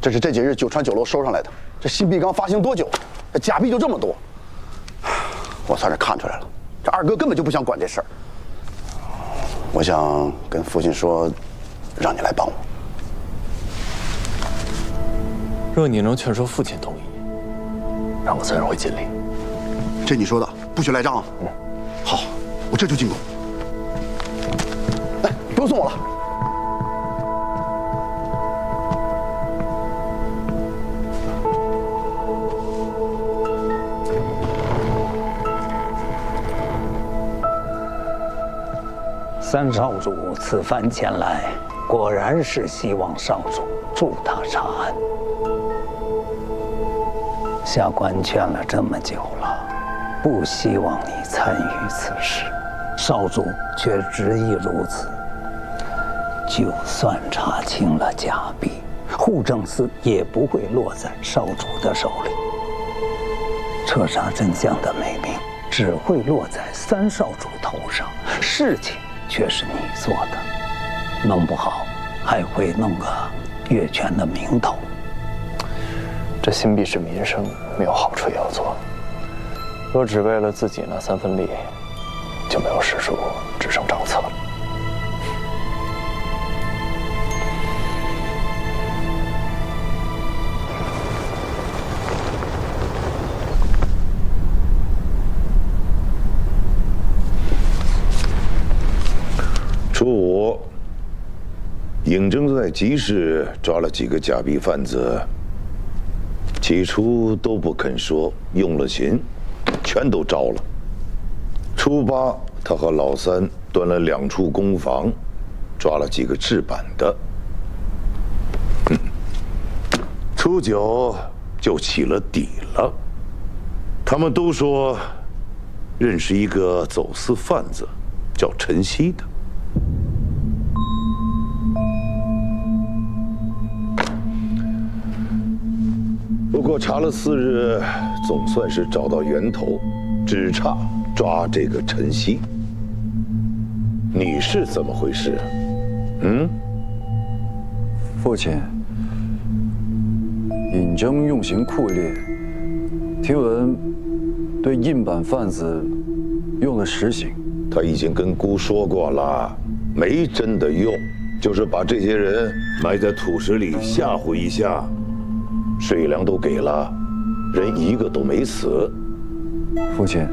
这是这几日九川酒楼收上来的。这新币刚发行多久，这假币就这么多。我算是看出来了，这二哥根本就不想管这事儿。我想跟父亲说，让你来帮我。若你能劝说父亲同意，那我自然会尽力。这你说的，不许赖账啊！好，我这就进宫。哎，不用送我了。三少主此番前来，果然是希望少主助他查案。下官劝了这么久了，不希望你参与此事，少主却执意如此。就算查清了假币，护政司也不会落在少主的手里。彻查真相的美名只会落在三少主头上，事情却是你做的，弄不好还会弄个越权的名头。这新币是民生，没有好处也要做。若只为了自己那3分利，就没有实属只剩账册了。初五，尹征在集市抓了几个假币贩子，起初都不肯说，用了刑，全都招了。初八，他和老三端了2处公房，抓了几个制版的。初九就起了底了，他们都说认识一个走私贩子，叫陈曦的。不过查了4日，总算是找到源头，只差抓这个陈曦。你是怎么回事？父亲，尹征用刑酷烈，听闻对印版贩子用了实刑。他已经跟姑说过了，没真的用，就是把这些人埋在土石里吓唬一下。税粮都给了，人一个都没死。父亲，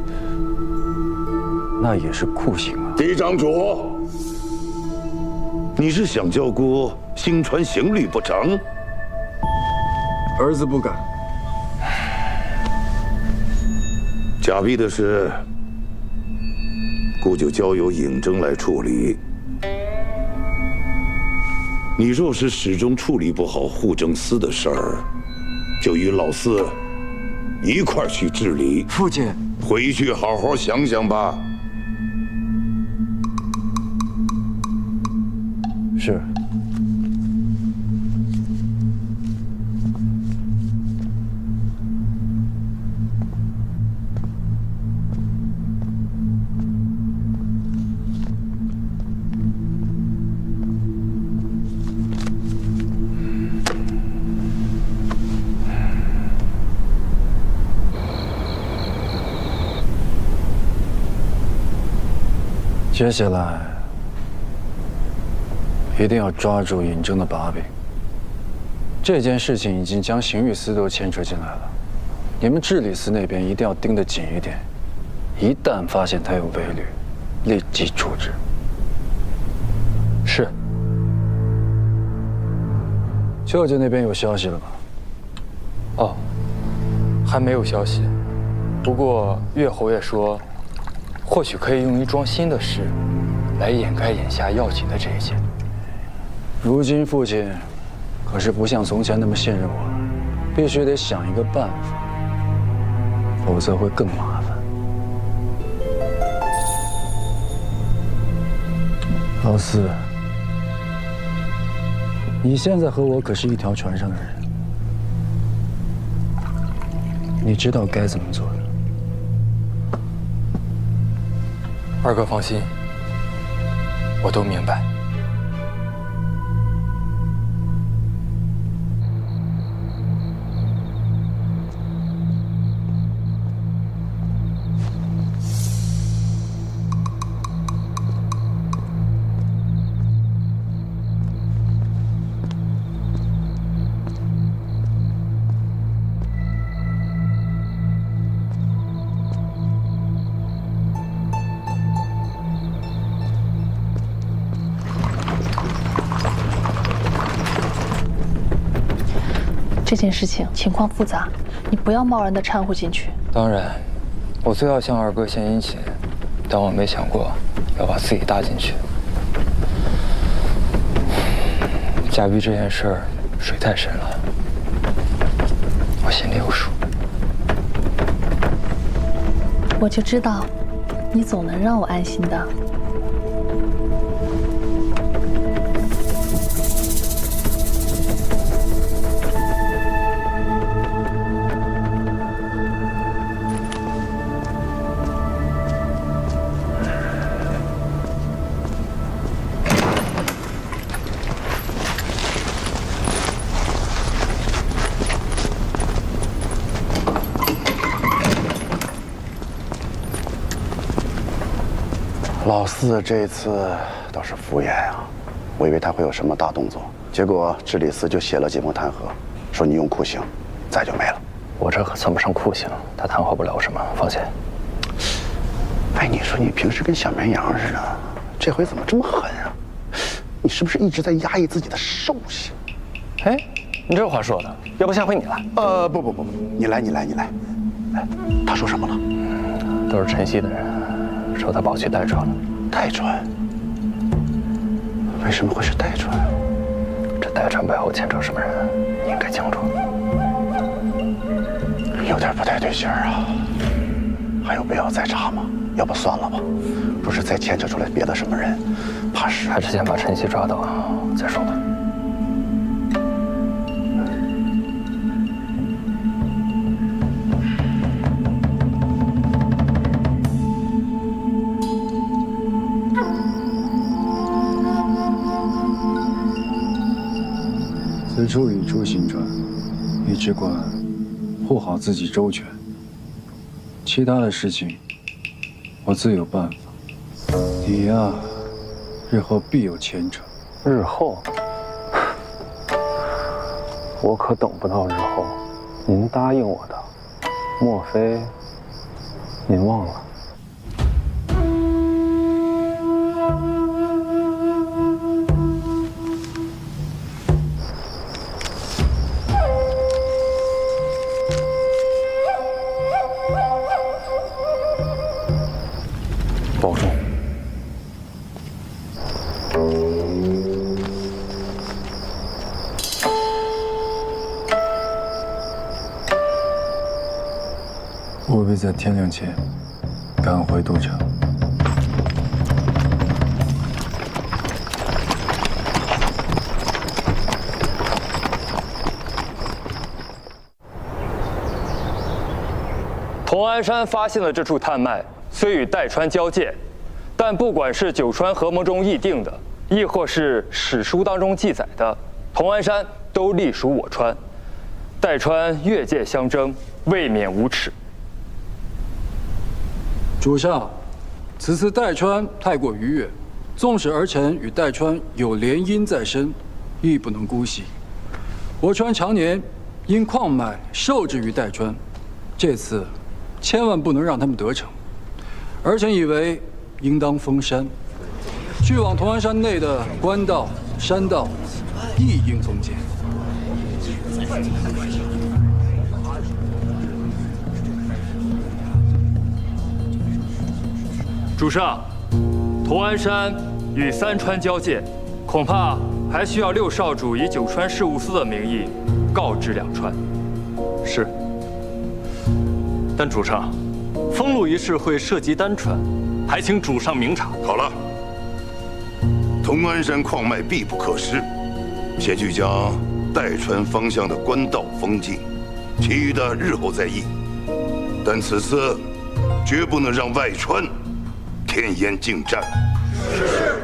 那也是酷刑啊！嫡长主，你是想叫姑心传刑律不成？儿子不敢。假币的事，姑就交由尹征来处理。你若是始终处理不好护政司的事儿，就与老四一块儿去治理。父亲，回去好好想想吧。是。接下来一定要抓住尹征的把柄。这件事情已经将刑狱司都牵扯进来了，你们治理司那边一定要盯得紧一点，一旦发现他有违律，立即处置。是。舅舅那边有消息了吗？哦，还没有消息。不过岳侯爷说，或许可以用一桩新的事，来掩盖眼下要紧的这一件。如今父亲可是不像从前那么信任我了，必须得想一个办法，否则会更麻烦。老四，你现在和我可是一条船上的人，你知道该怎么做的。二哥放心，我都明白。这件事情情况复杂，你不要贸然的掺和进去。当然，我最要向二哥献殷勤，但我没想过要把自己搭进去。贾碧这件事儿水太深了，我心里有数。我就知道，你总能让我安心的。老四这次倒是敷衍啊，我以为他会有什么大动作，结果治理司就写了几封弹劾，说你用酷刑，再就没了。我这可算不上酷刑，他弹劾不了什么，放心。哎，你说你平时跟小绵羊似的，这回怎么这么狠啊？你是不是一直在压抑自己的兽性？哎，你这话说的，要不下回你来？不，你来。哎，他说什么了？都是晨曦的人，说他保去代传了。代传？为什么会是代传？这代传背后牵扯什么人，你应该清楚。有点不太对劲儿啊。还有必要再查吗？要不算了吧。若是再牵扯出来别的什么人，怕是还是先把晨曦抓到再说吧。此处已出行传，你只管护好自己周全，其他的事情我自有办法。你呀，日后必有前程。日后，我可等不到日后。您答应我的，莫非您忘了？保重。务必在天亮前赶回都城。童安山发现了这处探脉，虽与代川交界，但不管是九川合盟中议定的，亦或是史书当中记载的，童安山都隶属我川。代川越界相争，未免无耻。主上，此次代川太过逾越，纵使儿臣与代川有联姻在身，亦不能姑息。我川常年因矿脉受制于代川，这次千万不能让他们得逞。儿臣以为应当封山，去往同安山内的官道、山道，亦应封建。主上，童安山与三川交界，恐怕还需要六少主以九川事务司的名义告知两川。是，但主上，封路一事会涉及单川，还请主上明察。好了，同安山矿脉必不可失，先去将代川方向的官道封禁，其余的日后再议。但此次绝不能让外川添烟进战。是。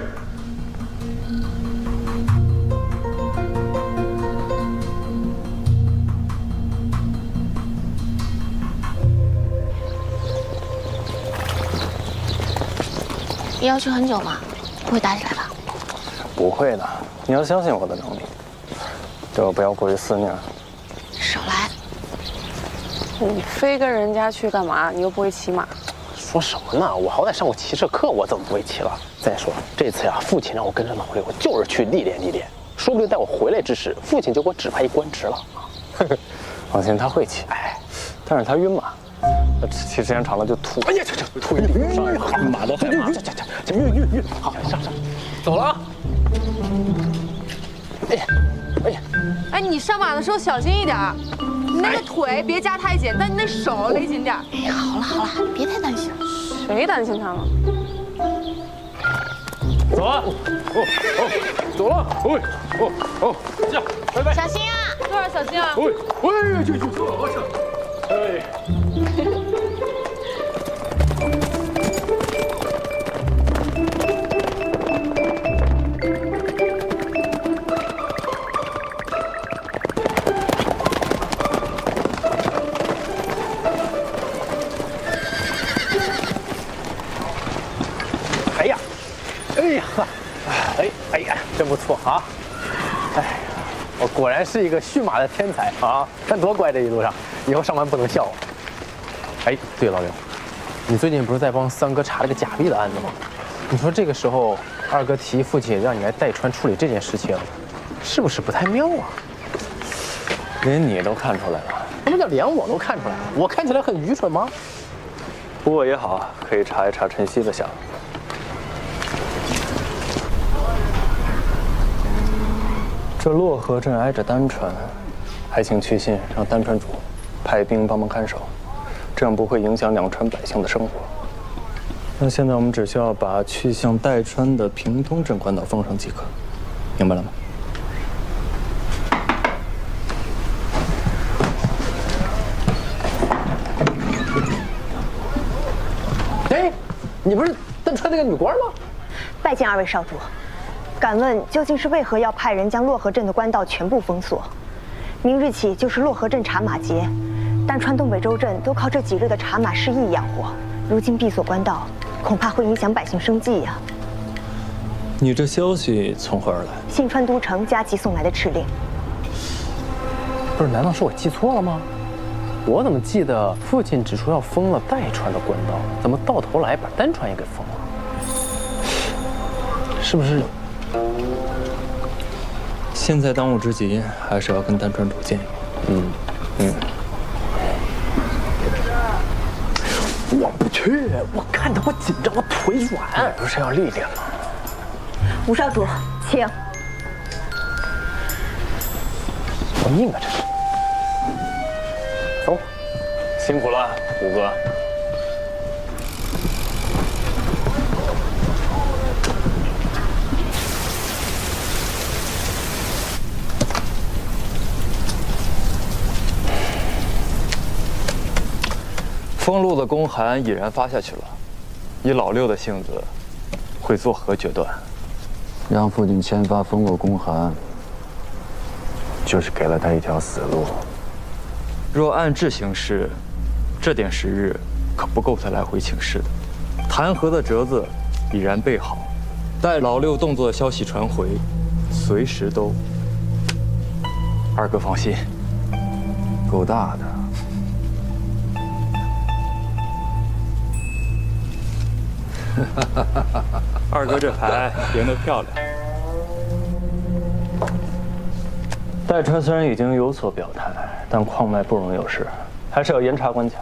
你要去很久吗？不会打起来吧？不会的，你要相信我的能力，对我不要过于肆虐。少来！你非跟人家去干嘛？你又不会骑马。说什么呢？我好歹上过骑射课，我怎么不会骑了？再说这次呀，父亲让我跟着老六，我就是去历练历练，说不定待我回来之时，父亲就给我指派一官职了。放心，他会骑，但是他晕马，骑时间长了就吐。哎呀，这吐一地上，马都害怕。这晕，好，上，走了啊！哎，你上马的时候小心一点，你那个腿别夹太紧，但你那手勒紧点。哎，好了，别太担心了。谁担心他了？走了，走了，这样，拜拜。小心啊！路上小心啊！哎呀，真不错啊！哎，我果然是一个驯马的天才啊！看多乖，这一路上，以后上班不能笑我。哎，对，老刘，你最近不是在帮三哥查了个假币的案子吗？你说这个时候二哥提议父亲让你来代川处理这件事情，是不是不太妙啊？连你都看出来了？什么叫连我都看出来了？我看起来很愚蠢吗？不过也好，可以查一查晨曦的下落。这洛河镇挨着丹川，还请去信让丹川主派兵帮忙看守，这样不会影响两川百姓的生活。那现在我们只需要把去向代川的平东镇官道封上即可，明白了吗？哎，你不是丹川那个女官吗？拜见二位少主。敢问究竟是为何要派人将洛河镇的官道全部封锁？明日起就是洛河镇茶马节，丹川东北州镇都靠这几日的茶马市役养活。如今闭锁官道，恐怕会影响百姓生计呀。你这消息从何而来？信川都城加急送来的敕令。不是，难道是我记错了吗？我怎么记得父亲只说要封了代川的官道，怎么到头来把丹川也给封了？是不是？现在当务之急还是要跟丹川主见一面。我不去，我看着我紧张，我腿软。不是要历练吗？吴少主，请。什么命啊这是！走，辛苦了，五哥。封路的公函已然发下去了，以老六的性子，会作何决断？让父亲签发封路公函，就是给了他一条死路。若按制行事，这点时日可不够他来回请示的。弹劾的折子已然备好，待老六动作消息传回，随时都。二哥放心，够大的。二哥这牌赢得漂亮。代川虽然已经有所表态，但矿脉不容有失，还是要严查关卡，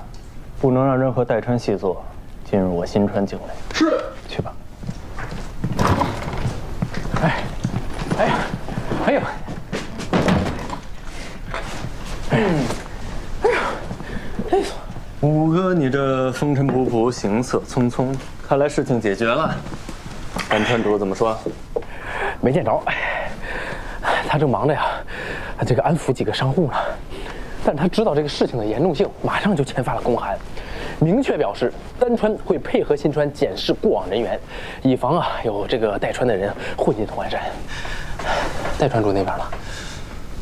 不能让任何代川细作进入我新川境内。是，去吧。哎呦！五哥，你这风尘仆仆，行色匆匆，看来事情解决了。丹川主怎么说？没见着，他正忙着呀，这个安抚几个商户呢。但他知道这个事情的严重性，马上就签发了公函，明确表示丹川会配合新川检视过往人员，以防有这个代川的人混进同安山。代川主那边呢？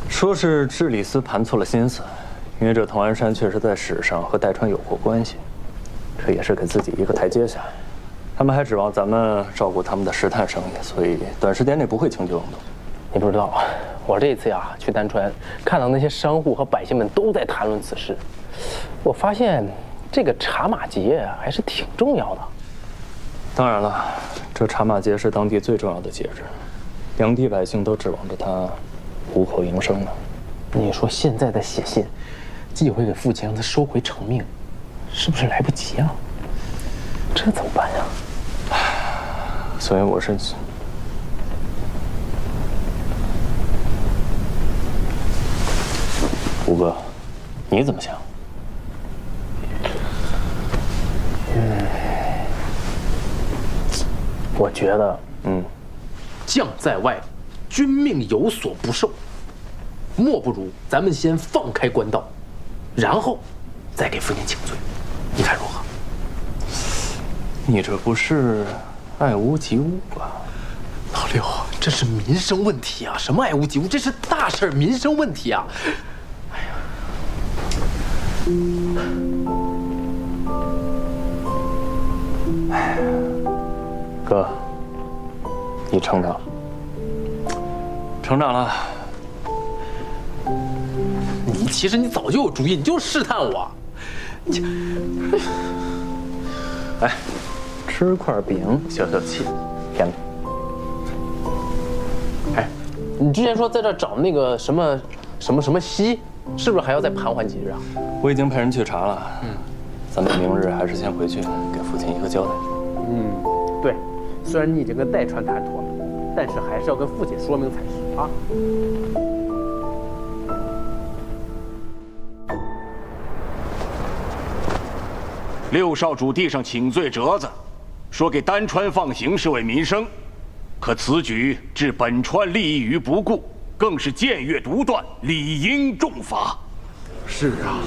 说是治理司盘错了心思，因为这同安山确实在史上和代川有过关系，这也是给自己一个台阶下。他们还指望咱们照顾他们的石炭生意，所以短时间内不会轻举妄动。你不知道，我这次去丹川，看到那些商户和百姓们都在谈论此事，我发现这个茶马节还是挺重要的。当然了，这茶马节是当地最重要的节日，两地百姓都指望着它糊口营生呢。你说现在的写信，寄回给父亲让他收回成命，是不是来不及啊？这怎么办呀？所以我是，胡哥，你怎么想？我觉得，将在外，君命有所不受。莫不如咱们先放开官道，然后再给父亲请罪，你看如何？你这不是爱屋及乌吧？老六，这是民生问题啊！什么爱屋及乌，这是大事儿，民生问题啊！哥，你成长了，成长了。其实你早就有主意，你就试探我。哎，吃块饼消消气，甜的。哎，你之前说在这找那个什么溪，是不是还要再盘桓几日啊？我已经派人去查了。咱们明日还是先回去给父亲一个交代。对，虽然你已经跟代川谈妥了，但是还是要跟父亲说明才是啊。六少主递上请罪折子，说给丹川放行是为民生，可此举置本川利益于不顾，更是僭越独断，理应重罚。是啊，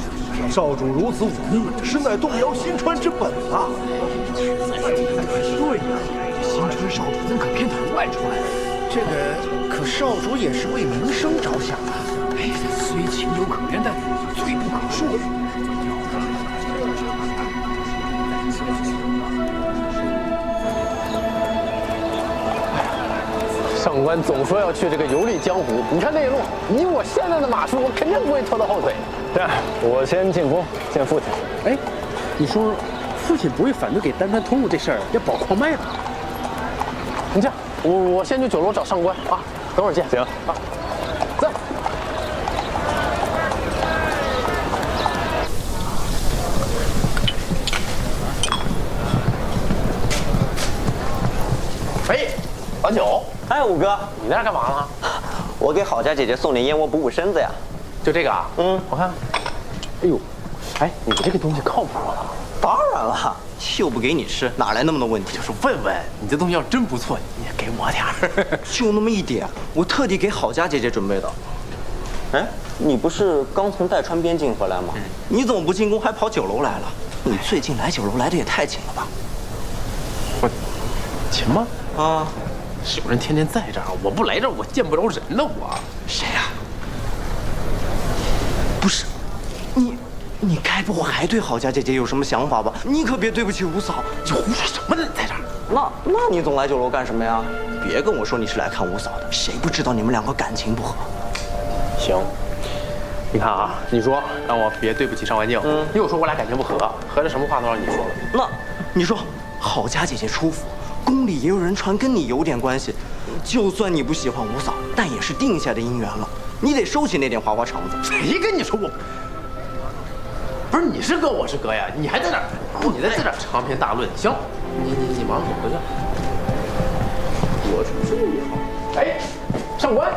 少主如此忤逆，实乃动摇新川之本啊！对呀，新川少主怎可偏袒外川？这个可少主也是为民生着想啊！哎，虽情有可原，但罪不可恕。上官总说要去这个游历江湖，你看那一路，以我现在的马术，我肯定不会拖到后腿。这样，我先进宫见父亲。哎，你说父亲不会反对给丹川通路这事儿，要保矿脉吧？你这样，我先去酒楼找上官啊，等会儿见。行啊，走。哎，老九。哎，五哥，你在这干嘛呢？我给郝家姐姐送点燕窝补补身子呀。就这个啊？我看。哎呦，哎，你这个东西靠谱吗？当然了，又不给你吃，哪来那么多问题？就是问问，你这东西要真不错，你也给我点儿。就那么一点，我特地给郝家姐姐准备的。哎，你不是刚从代川边境回来吗？你怎么不进宫，还跑酒楼来了？你最近来酒楼来的也太勤了吧？我勤吗？啊。有人天天在这儿，我不来这儿，我见不着人呢。我谁呀？不是，你该不会还对郝家姐姐有什么想法吧？你可别对不起五嫂。你胡说什么呢？你在这儿？那你总来酒楼干什么呀？别跟我说你是来看五嫂的，谁不知道你们两个感情不和？行，你看啊，你说让我别对不起上官静，又说我俩感情不和，合着什么话都让你说了。那你说郝家姐姐出府。宫里也有人传跟你有点关系，就算你不喜欢五嫂，但也是定下的姻缘了，你得收起那点花花肠子。谁跟你说我？不是你是哥，我是哥呀，你还在哪儿？你在这长篇大论。行，你忙，我回去。我出这么好。哎，上官，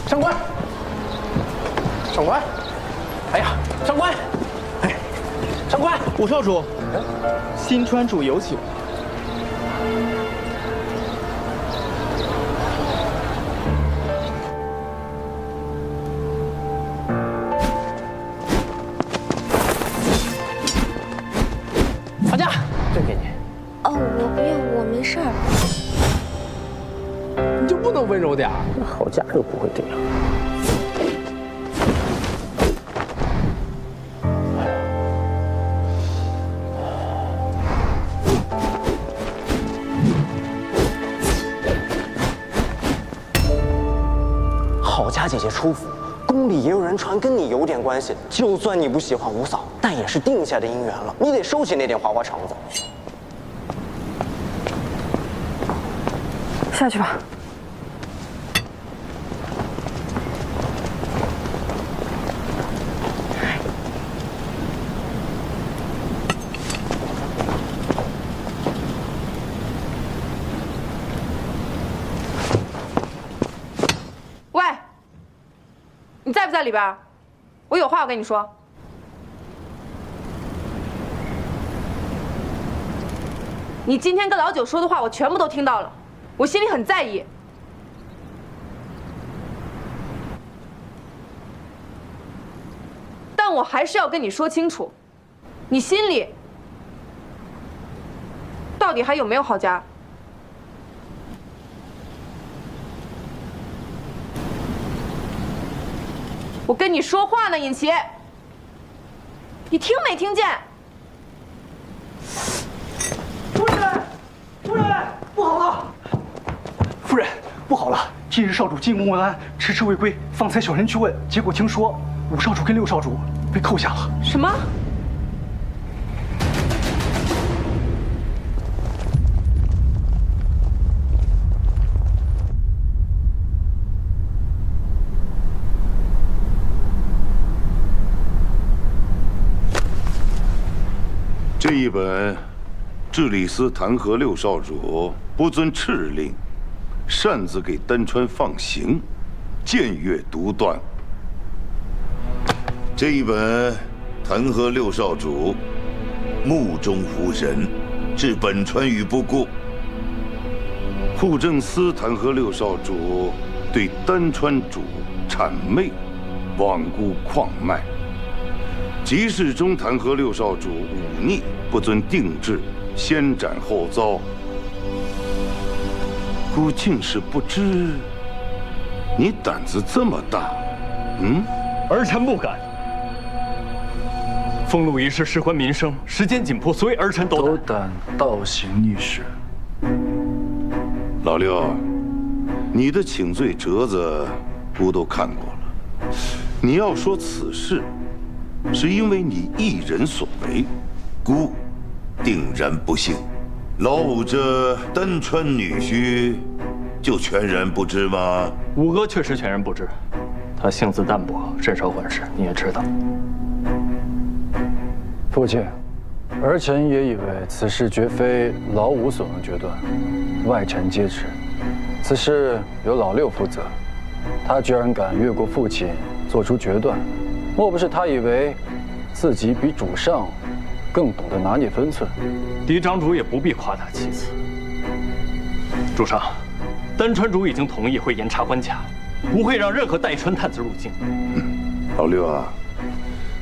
上官，上官，哎呀，上官，哎，上官，五少主，新川主有请。这给你。哦，我不用，我没事儿。你就不能温柔点儿？那郝家就不会这样。郝家姐姐出府，宫里也有人传跟你有点关系，就算你不喜欢五嫂，但也是定下的姻缘了，你得收起那点花花肠子。下去吧。你在不在里边？我有话要跟你说。你今天跟老九说的话，我全部都听到了，我心里很在意。但我还是要跟你说清楚，你心里到底还有没有郝佳？我跟你说话呢，尹琪，你听没听见？夫人，夫人，不好了！夫人，不好了！近日少主进宫问安，迟迟未归，方才小人去问，结果听说5少主跟6少主被扣下了。什么？这一本治理司弹劾6少主不遵敕令，擅自给丹川放行，僭越独断。这一本弹劾6少主目中无人，置本川于不顾。户政司弹劾6少主对丹川主谄媚，罔顾矿脉。集市中弹劾6少主忤逆，不遵定制，先斩后奏。孤竟是不知，你胆子这么大，儿臣不敢。封路一事事关民生，时间紧迫，所以儿臣斗胆倒行逆施。老6，你的请罪折子孤都看过了。你要说此事是因为你一人所为，孤定然不信。老五这丹川女婿，就全然不知吗？五哥确实全然不知，他性子淡薄，甚少管事，你也知道。父亲，儿臣也以为此事绝非老五所能决断，外臣皆知，此事由老6负责。他居然敢越过父亲做出决断，莫不是他以为自己比主上更懂得拿捏分寸？嫡长主也不必夸大其词。主上，丹川主已经同意会严查关卡，不会让任何代川探子入境。老6啊，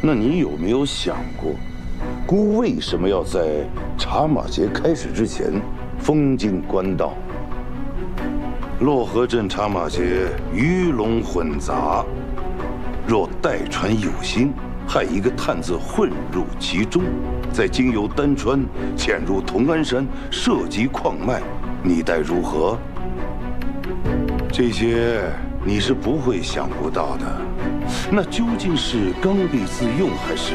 那你有没有想过，孤为什么要在茶马节开始之前封禁官道？洛河镇茶马节鱼龙混杂，若代川有心害一个探子混入其中，再经由丹川潜入同安山涉及矿脉，你待如何？这些你是不会想不到的。那究竟是刚愎自用，还是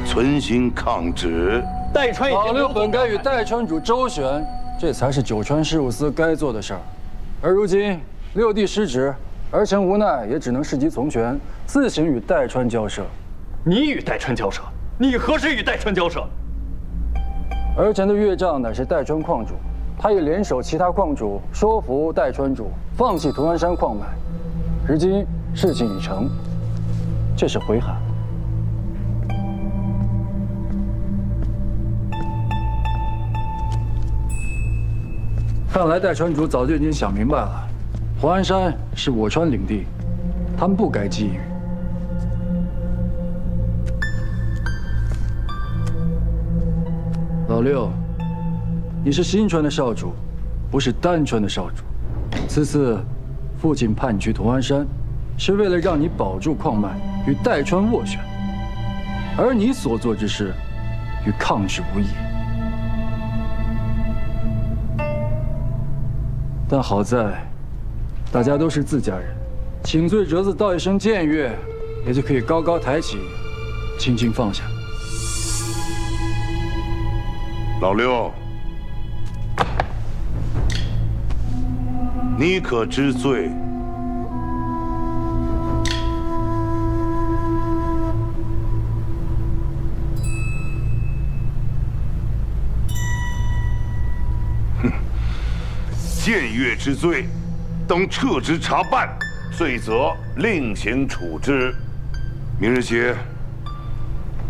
存心抗旨？代川老6本该与代川主周旋，这才是九川事务司该做的事儿。而如今6弟失职，儿臣无奈也只能适极从权，自行与代川交涉。你与代川交涉？你何时与代川交涉？儿臣的岳丈乃是代川矿主，他已联手其他矿主说服代川主放弃同安山矿脉。如今事情已成，这是回函。看来代川主早就已经想明白了，同安山是我川领地，他们不该觊觎。老6，你是新川的少主，不是丹川的少主。此次父亲派你去同安山，是为了让你保住矿脉，与代川斡旋，而你所做之事，与抗旨无异。但好在，大家都是自家人，请罪折子道一声僭越，也就可以高高抬起，轻轻放下。老6，你可知罪？僭越之罪，等撤职查办。罪责另行处置。明日起，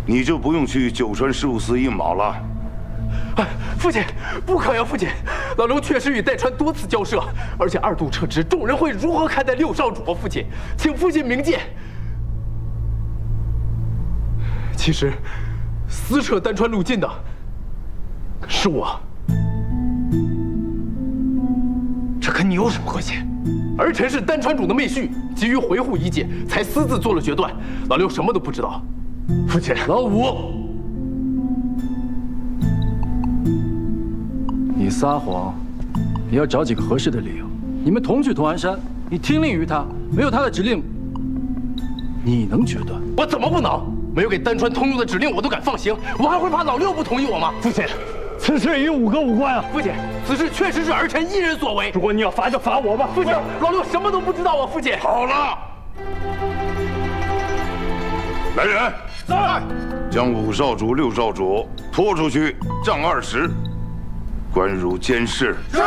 你就不用去九川事务司应马了。哎，父亲，不可呀！父亲，老刘确实与代川多次交涉，而且2度撤职，众人会如何看待6少主啊？父亲，请父亲明鉴。其实，撕扯丹川路径的是我，这跟你有什么关系？儿臣是丹川主的妹婿，急于维护一界，才私自做了决断。老刘什么都不知道。父亲，老五，你撒谎，也要找几个合适的理由。你们同去同安山，你听令于他，没有他的指令，你能决断？我怎么不能？没有给丹川通用的指令，我都敢放行，我还会怕老六不同意我吗？父亲，此事与5哥无关啊！父亲，此事确实是儿臣一人所为。如果你要罚，就罚我吧。父亲，老六什么都不知道啊！父亲，好了，来人，在，将5少主、6少主拖出去，杖20，关入监室。是。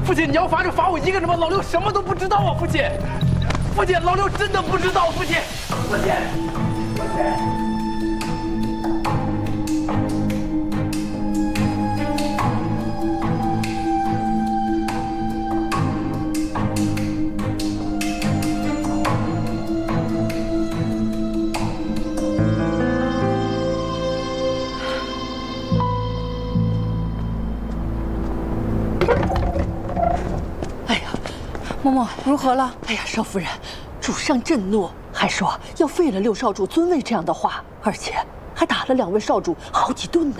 父亲，你要罚就罚我一个人吧，老六什么都不知道啊！父亲，父亲，老六真的不知道。父亲，父亲，父亲。嬷嬷如何了？哎呀，少夫人，主上震怒，还说要废了6少主尊位这样的话，而且还打了2位少主好几顿呢。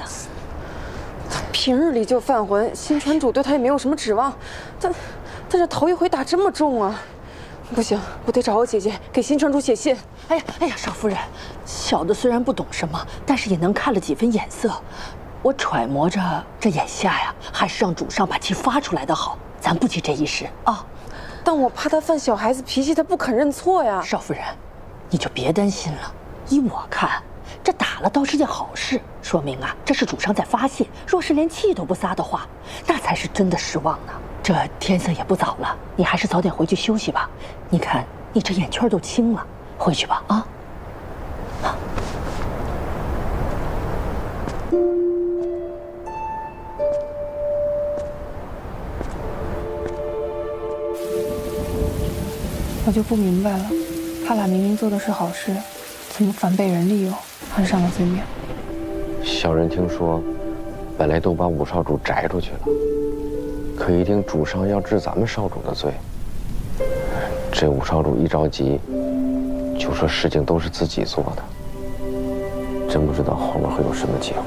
平日里就犯浑，新川主对他也没有什么指望，但这头一回打这么重啊！不行，我得找我姐姐给新川主写信。哎呀，少夫人，小的虽然不懂什么，但是也能看了几分眼色。我揣摩着，这眼下呀，还是让主上把气发出来的好，咱不急这一时啊。但我怕他犯小孩子脾气，他不肯认错呀。少夫人，你就别担心了。依我看，这打了倒是件好事，说明啊，这是主上在发泄。若是连气都不撒的话，那才是真的失望呢。这天色也不早了，你还是早点回去休息吧。你看你这眼圈都青了，回去吧啊。我就不明白了，他俩明明做的是好事，怎么反被人利用，摊上了罪名？小人听说，本来都把5少主摘出去了，可一听主上要治咱们少主的罪，这5少主一着急，就说事情都是自己做的，真不知道后面会有什么结果。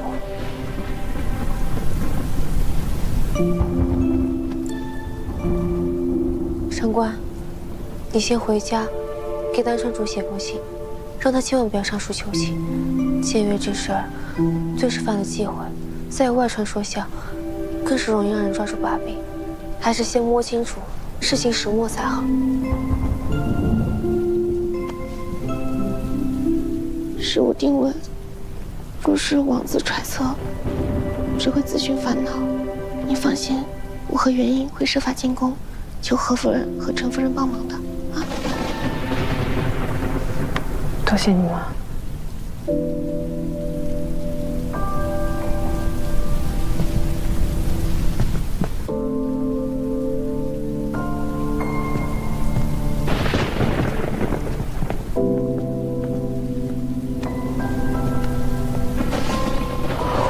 上官，你先回家，给丹川主写封信，让他千万不要上书求情。僭越这事儿，最是犯了忌讳，再有外传说效，更是容易让人抓住把柄。还是先摸清楚事情始末才好。事无定论，若是妄自揣测，只会自寻烦恼。你放心，我和元英会设法进宫，求何夫人和陈夫人帮忙的。多谢你妈。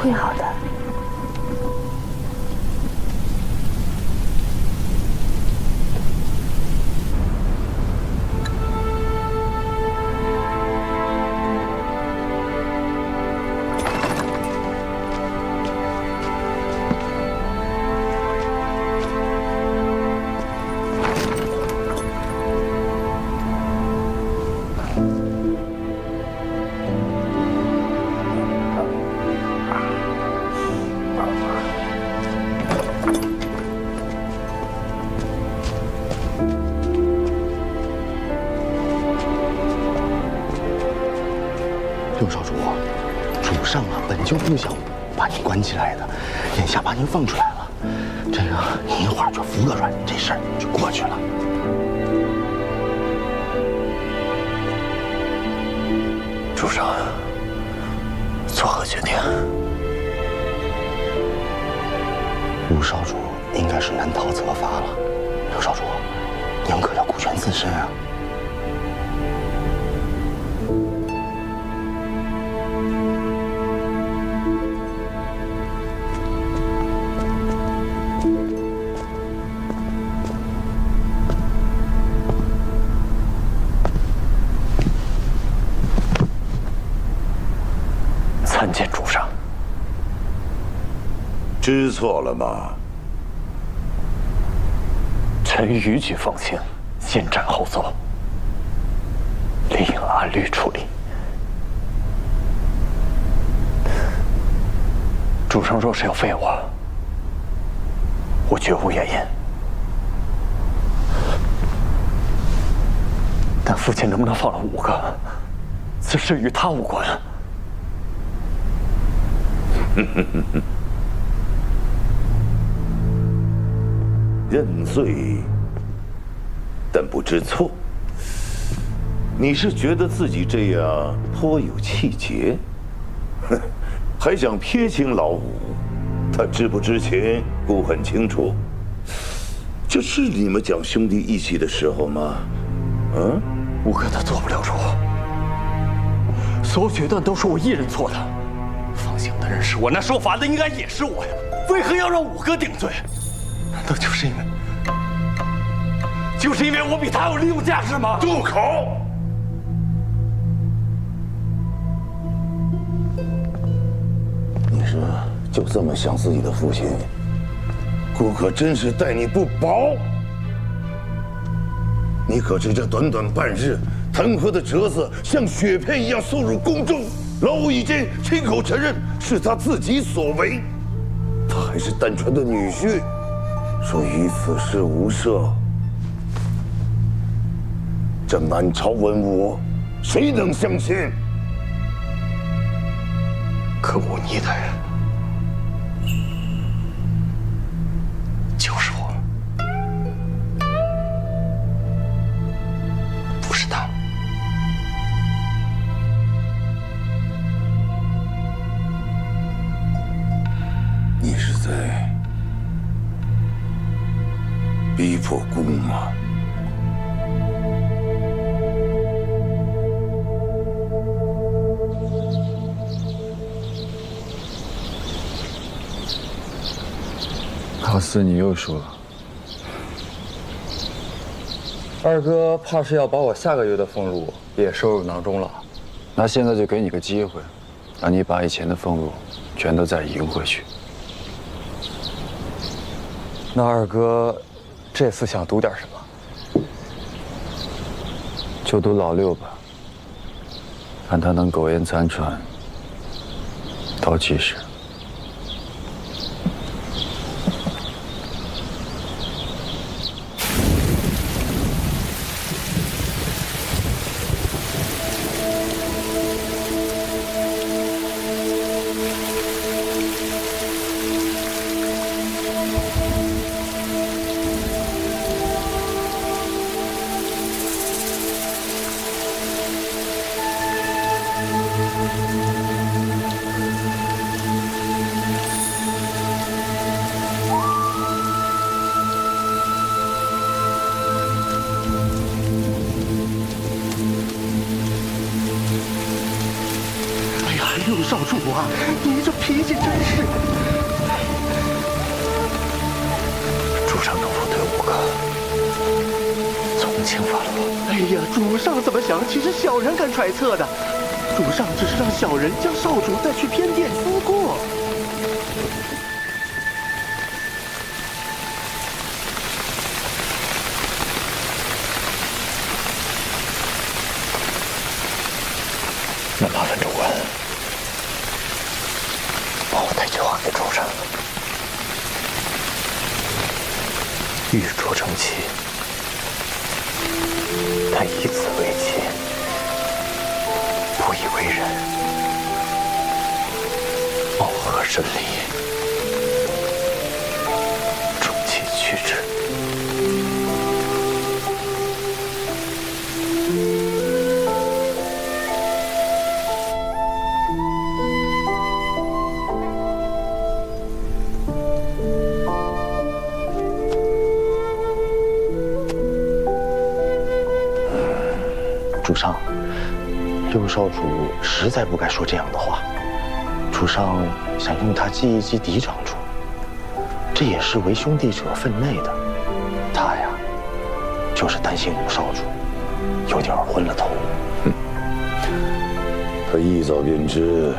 会好的。六少主，主上啊本就不想把您关起来的，眼下把您放出来了，这个你一会儿就服个软，这事儿就过去了。主上，作何决定？吴少主应该是难逃责罚了。刘少主，您可要顾全自身啊！参见主上。知错了吗？臣逾矩奉行，先斩后奏，理应按律处理。主上若是要废我绝无怨言。但父亲能不能放了5个，此事与他无关。认罪，但不知错。你是觉得自己这样颇有气节，哼，还想撇清老五？他知不知情，姑很清楚。这是你们讲兄弟义气的时候吗？嗯5哥他做不了主，所有决断都是我一人做的。放行的人是我，那受罚的应该也是我呀，为何要让5哥顶罪？难道就是因为我比他有利用价值吗？住口！你是就这么想自己的父亲？姑可真是待你不薄。你可知这短短半日，弹劾的折子像雪片一样送入宫中，老五已经亲口承认是他自己所为。他还是丹川的女婿，说于此事无赦。这满朝文武，谁能相信？可忤逆的人就是我，不是他。你是在逼迫姑吗？阿四，你又输了。二哥怕是要把我下个月的俸禄也收入囊中了。那现在就给你个机会，让你把以前的俸禄全都再赢回去。那二哥这次想赌点什么？就赌老六吧，看他能苟延残喘到几时。六少主啊，你这脾气真是……主上能否对5哥从轻发落？哎呀，主上怎么想，岂是小人敢揣测的？主上只是让小人将少主带去偏殿思过。那麻烦主官帮我带句话给主上，玉镯成器，但以此为器，不以为人，貌合神离，重器去之。主上，六少主实在不该说这样的话。主上想用他击一击嫡长主，这也是为兄弟者分内的。他呀，就是担心五少主有点昏了头。他一早便知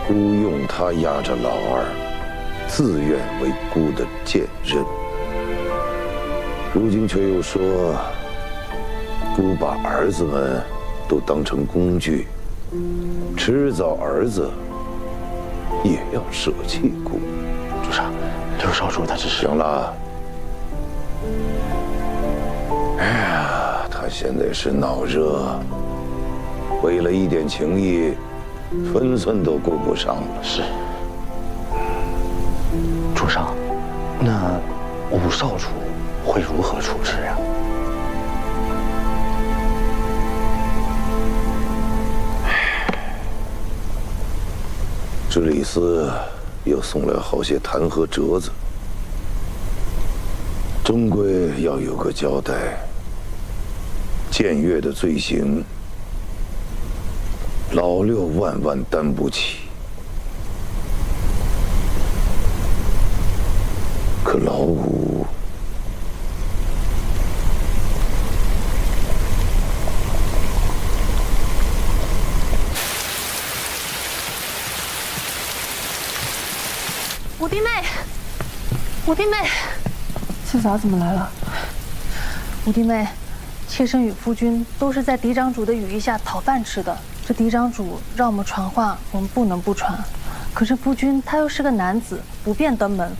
孤用他压着老二，自愿为孤的剑刃。如今却又说孤把儿子们都当成工具，迟早儿子也要舍弃孤。主上，六少主他只是……行了。哎呀，他现在是脑热，为了一点情谊，分寸都顾不上了。是。主上，那五少主会如何处置呀？知礼司又送来好些弹劾折子，终归要有个交代。僭越的罪行，老六万万担不起。可老五，五弟妹，五弟妹，四嫂怎么来了？五弟妹，妾身与夫君都是在嫡长主的羽翼下讨饭吃的。这嫡长主让我们传话，我们不能不传。可是夫君他又是个男子，不便登门，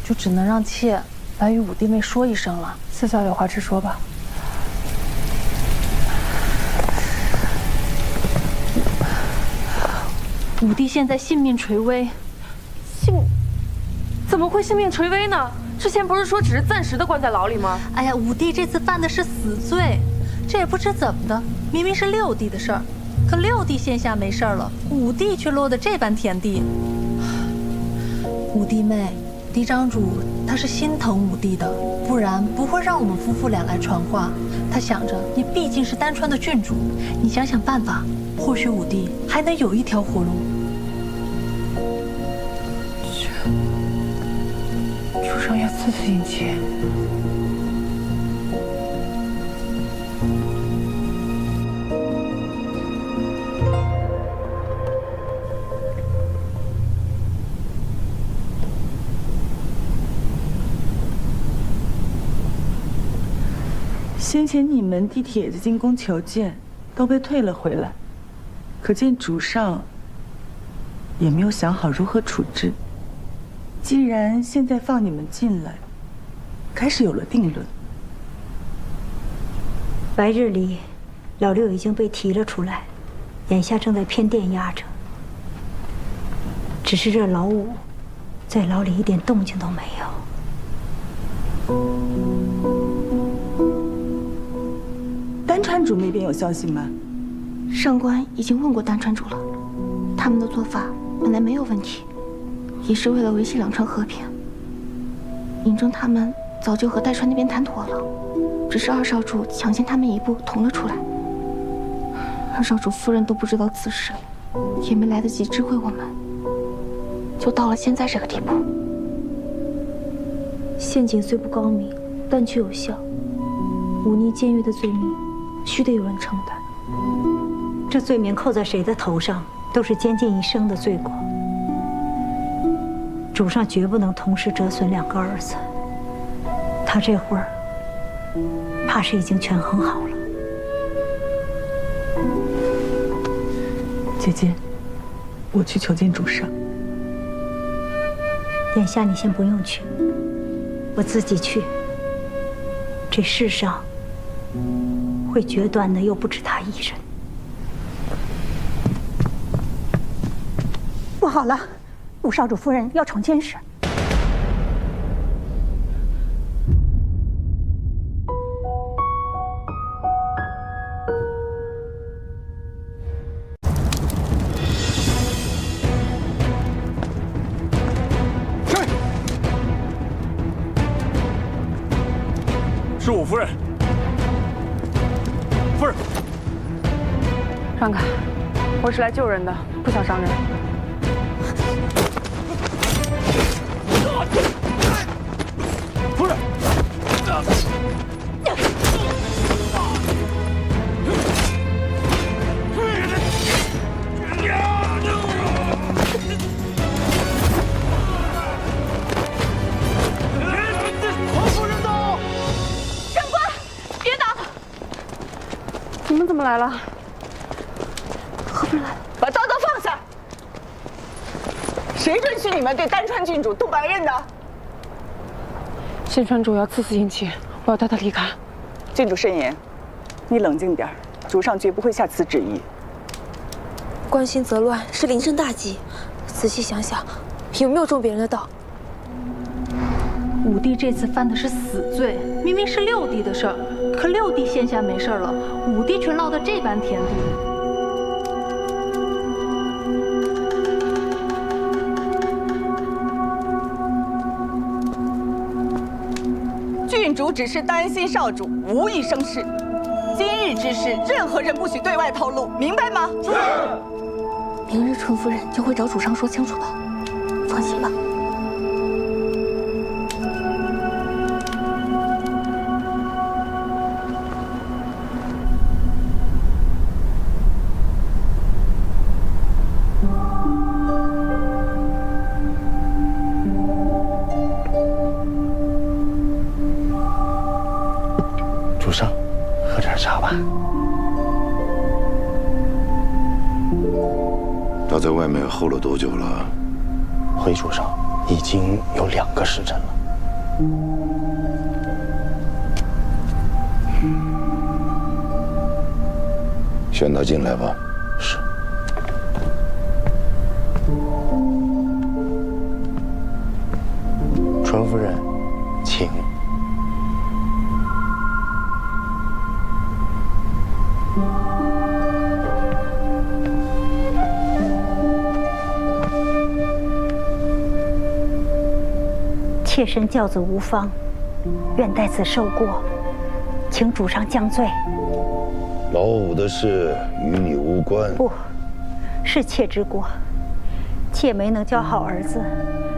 就只能让妾来与五弟妹说一声了。四嫂有话直说吧。五弟现在性命垂危。怎么会性命垂危呢？之前不是说只是暂时的关在牢里吗？哎呀，五弟这次犯的是死罪，这也不知怎么的，明明是六弟的事儿，可六弟现下没事儿了，五弟却落得这般田地。五弟妹，嫡长主他是心疼五弟的，不然不会让我们夫妇俩来传话。他想着你毕竟是丹川的郡主，你想想办法，或许五弟还能有一条活路。主上要赐死引起。先前你们弟帖子进宫求见，都被退了回来，可见主上也没有想好如何处置。既然现在放你们进来，开始有了定论。白日里，老六已经被提了出来，眼下正在偏殿压着。只是这老五，在牢里一点动静都没有。丹川主那边有消息吗？上官已经问过丹川主了，他们的做法本来没有问题。也是为了维系两川和平。嬴政他们早就和代川那边谈妥了，只是二少主抢先他们一步捅了出来。二少主夫人都不知道此事，也没来得及知会我们，就到了现在这个地步。陷阱虽不高明，但却有效。忤逆僭越的罪名，须得有人承担。这罪名扣在谁的头上，都是监禁一生的罪过。主上绝不能同时折损两个儿子，他这会儿怕是已经权衡好了。姐姐，我去求见主上。眼下你先不用去，我自己去。这世上会决断的又不止他一人。不好了！五少主夫人要闯监室。是五夫人。夫人，让开，我是来救人的，不想伤人。夫人。你们怎么来了？何不来？把刀放下！谁准许你们对丹川郡主动白刃的？新川主要赐死殷勤，我要带他离开。郡主慎言，你冷静点，主上绝不会下此旨意。关心则乱是临阵大吉，仔细想想，有没有中别人的道？武帝这次犯的是死罪，明明是六弟的事儿，可六弟现下没事了，武帝却落得这般田地。郡主只是担心少主无意生事，今日之事，任何人不许对外透露，明白吗？是。明日春夫人就会找主上说清楚的，放心吧。主上，喝点茶吧。他在外面候了多久了？回主上，已经有2个时辰了。宣他进来吧。是。纯夫人，请。妾身教子无方，愿代此受过，请主上降罪。老五的事与你无关。不，是妾之过。妾没能教好儿子，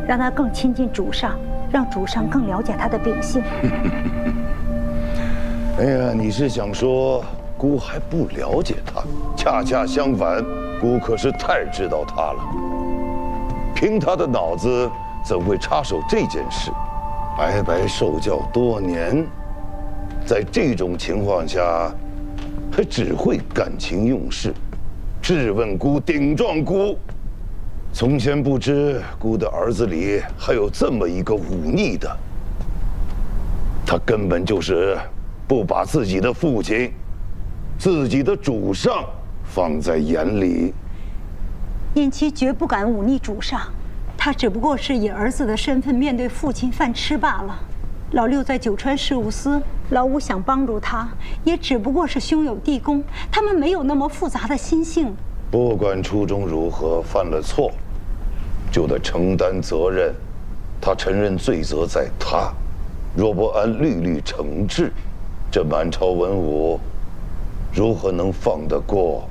让他更亲近主上，让主上更了解他的秉性。哎呀，你是想说姑还不了解他？恰恰相反，姑可是太知道他了。凭他的脑子，怎会插手这件事？白白受教多年，在这种情况下，还只会感情用事，质问姑，顶撞姑。从前不知姑的儿子里还有这么一个忤逆的，他根本就是不把自己的父亲、自己的主上放在眼里。燕妻绝不敢忤逆主上，他只不过是以儿子的身份面对父亲饭吃罢了。老六在九川事务司，老五想帮助他，也只不过是兄友弟恭，他们没有那么复杂的心性。不管初衷如何，犯了错，就得承担责任。他承认罪责在他，若不按律律惩治，这满朝文武如何能放得过？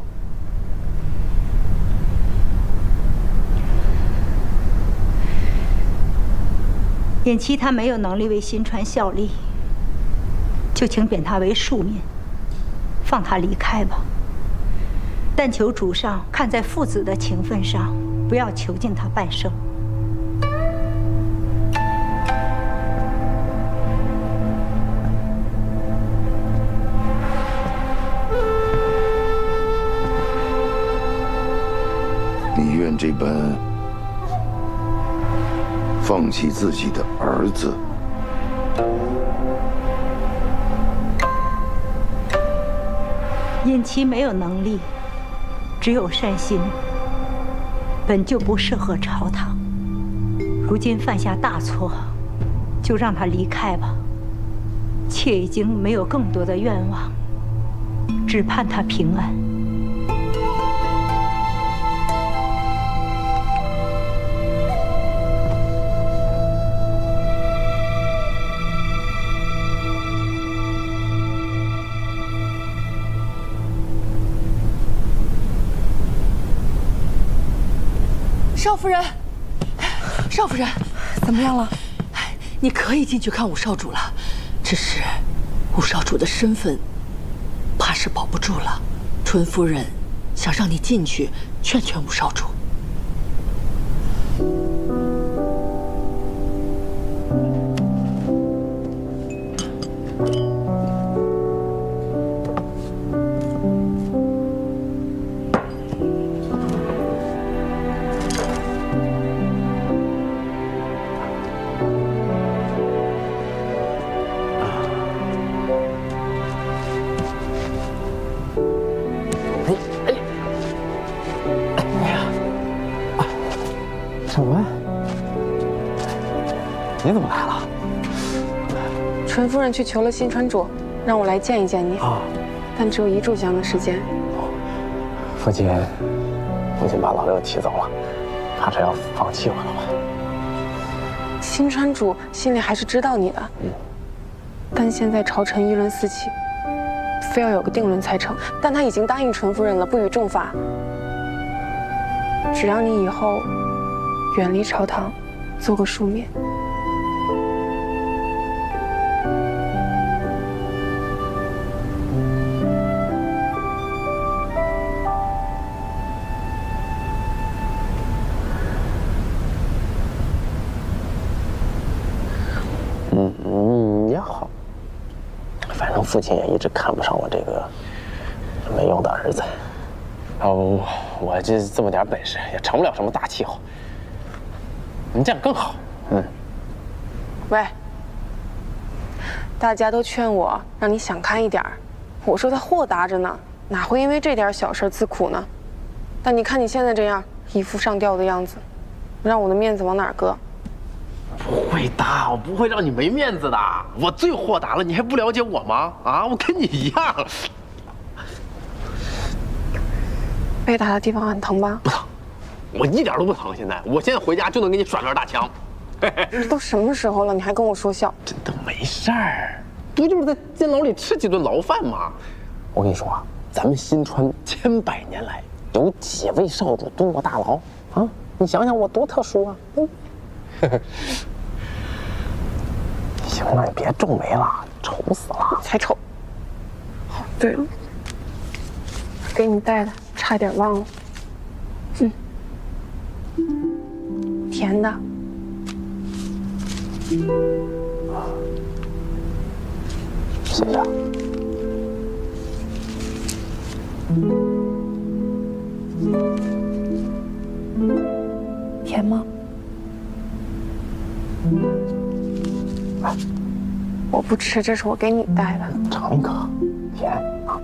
偃妻他没有能力为新川效力，就请贬他为庶民，放他离开吧。但求主上看在父子的情分上，不要囚禁他半生。你愿这般放弃自己的儿子？偃妻没有能力，只有善心，本就不适合朝堂。如今犯下大错，就让他离开吧。妾已经没有更多的愿望，只盼他平安。少夫人，少夫人，怎么样了？你可以进去看五少主了，只是五少主的身份，怕是保不住了。纯夫人想让你进去劝劝五少主。你怎么来了？纯夫人去求了新川主，让我来见一见你。但只有1炷香的时间。父亲把老六提走了，怕是要放弃我了吧？新川主心里还是知道你的。但现在朝臣议论四起，非要有个定论才成。但他已经答应纯夫人了，不予重罚。只让你以后远离朝堂，做个庶民。也好，反正父亲也一直看不上我这个没用的儿子。我这么点本事也成不了什么大气候。你这样更好。喂，大家都劝我让你想开一点儿，我说他豁达着呢，哪会因为这点小事自苦呢？但你看你现在这样，一副上吊的样子，让我的面子往哪儿搁？不会的，我不会让你没面子的。我最豁达了，你还不了解我吗？啊，我跟你一样。被打的地方很疼吧？不疼，我一点都不疼。我现在回家就能给你耍段大枪。这都什么时候了，你还跟我说笑？真的没事儿，不就是在监牢里吃几顿牢饭吗？我跟你说啊，咱们新川千百年来有几位少主蹲过大牢啊？你想想我多特殊啊！行了，你别皱眉了，丑死了。才丑。对了，给你带的，差点忘了。甜的。谢谢。甜吗？我不吃，这是我给你带的。尝一口，甜啊。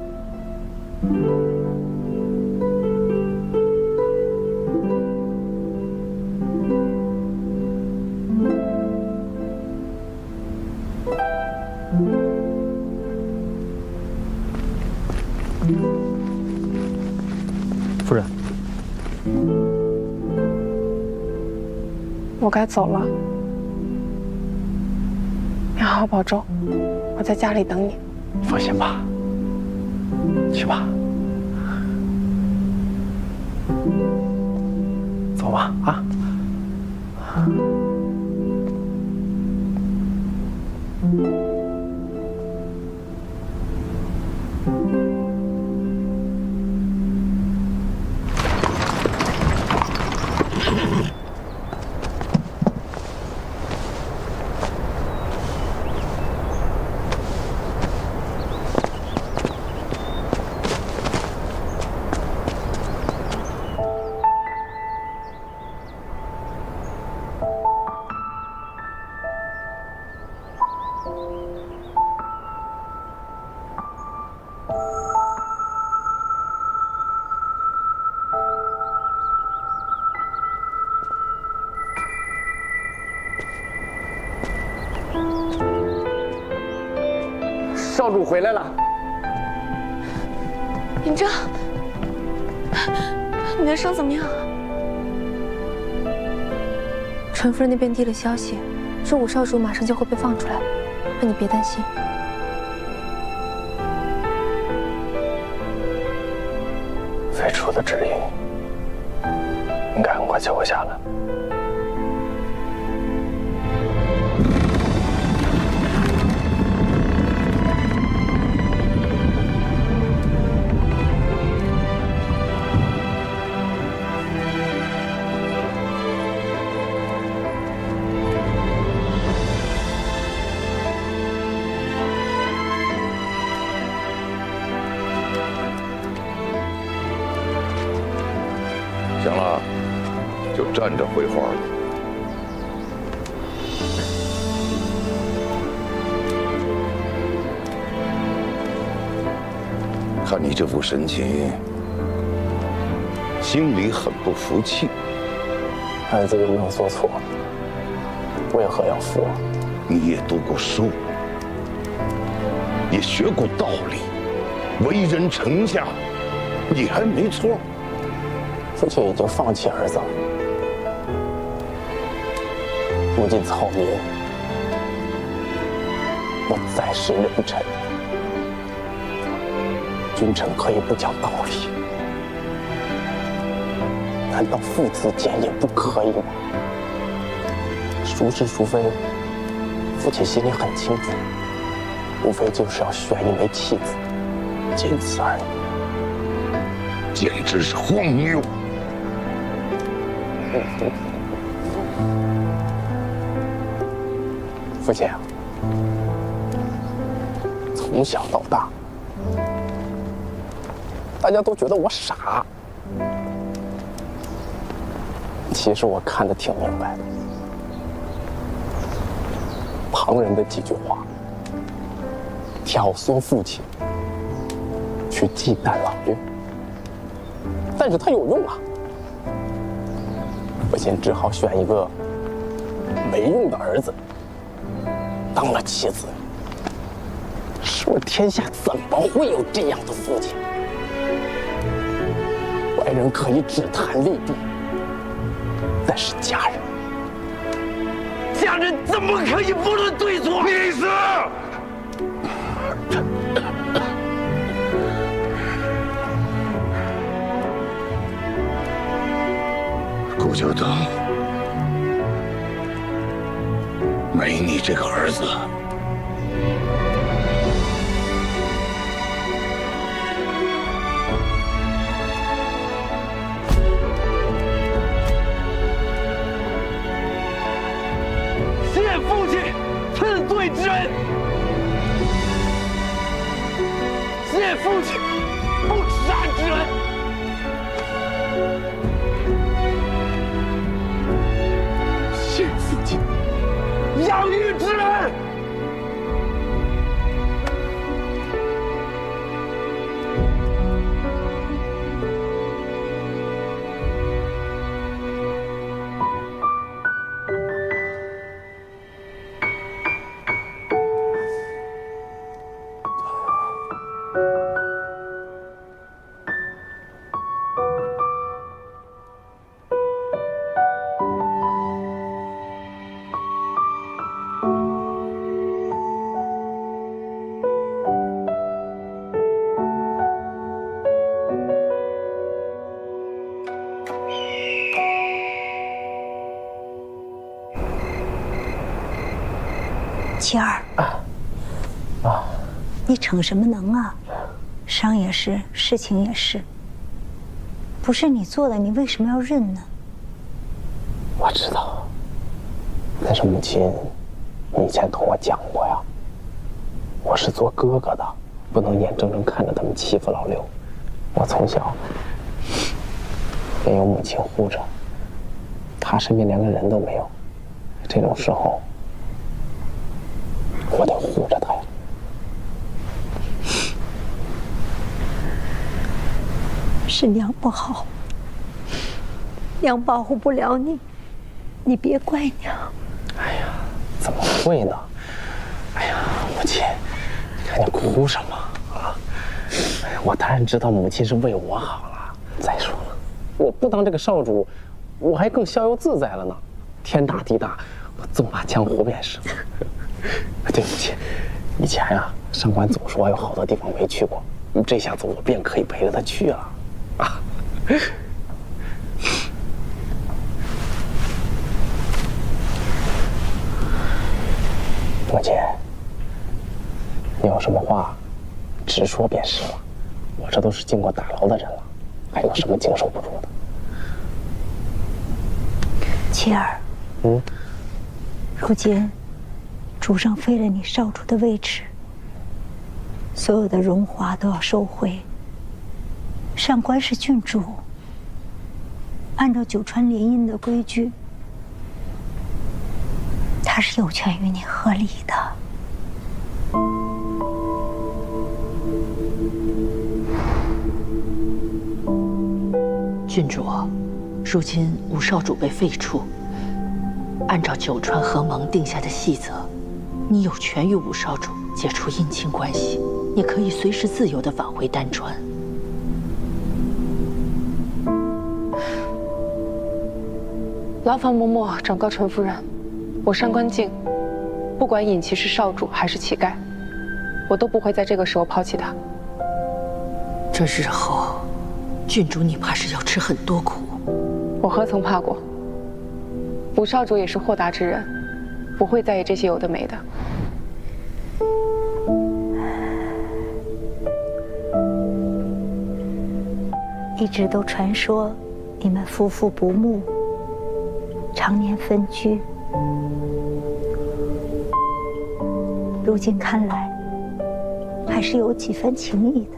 夫人，我该走了，你好好保重，我在家里等你。放心吧，去吧，走吧啊。少主回来了。尹正，你的伤怎么样啊？纯夫人那边递了消息，说五少主马上就会被放出来，让你别担心。最初的指引应该很快就会下来。行了，就站着绘画吧。看你这副神情，心里很不服气。儿子有没有做错？为何要负？你也读过书，也学过道理，为人丞相，你还没错。父亲已经放弃儿子了，如今草民不再是人臣，君臣可以不讲道理，难道父子间也不可以吗？孰是孰非，父亲心里很清楚，无非就是要选一枚妻子，仅此而已。简直是荒谬！父亲啊，从小到大，大家都觉得我傻，其实我看得挺明白的。旁人的几句话，挑唆父亲去忌惮老岳，但是他有用啊。父亲只好选一个没用的儿子当了妻子。说天下怎么会有这样的父亲？外人可以只谈利弊，但是家人怎么可以不论对错？你是顾秋冬，没你这个儿子，谢父亲赐罪之恩，谢父亲不杀之恩。谢父亲养育之恩。琪儿，你逞什么能啊？伤也是，事情也是，不是你做的，你为什么要认呢？我知道，但是母亲以前同我讲过呀，我是做哥哥的，不能眼睁睁看着他们欺负老六。我从小便有母亲护着，他身边连个人都没有，这种时候我得护着他呀。是娘不好，娘保护不了你，你别怪娘。哎呀，怎么会呢？哎呀，母亲，你看你哭什么啊？我当然知道母亲是为我好了。再说了，我不当这个少主，我还更逍遥自在了呢。天大地大，我纵马江湖便是。对不起，以前呀，上官总说有好多地方没去过，这下子我便可以陪着他去了。啊，凤姐，你有什么话，直说便是了。我这都是进过大牢的人了，还有什么经受不住的？琪儿，如今主上废了你少主的位置，所有的荣华都要收回。上官是郡主，按照九川联姻的规矩，他是有权与你和离的。郡主，如今五少主被废除，按照九川合盟定下的细则，你有权与五少主解除姻亲关系，你可以随时自由地返回丹川。劳烦嬷嬷转告陈夫人，我上官静，不管尹琦是少主还是乞丐，我都不会在这个时候抛弃他。这日后，郡主你怕是要吃很多苦。我何曾怕过？五少主也是豁达之人，不会在意这些有的没的。一直都传说你们夫妇不睦，常年分居。如今看来，还是有几分情谊的。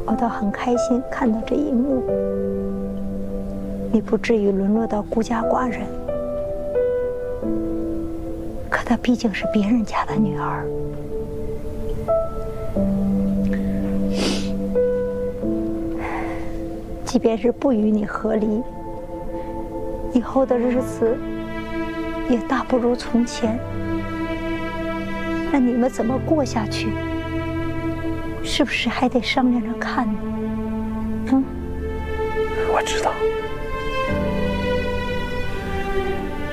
我倒很开心看到这一幕，你不至于沦落到孤家寡人。可她毕竟是别人家的女儿。即便是不与你和离，以后的日子也大不如从前。那你们怎么过下去？是不是还得商量着看呢？我知道，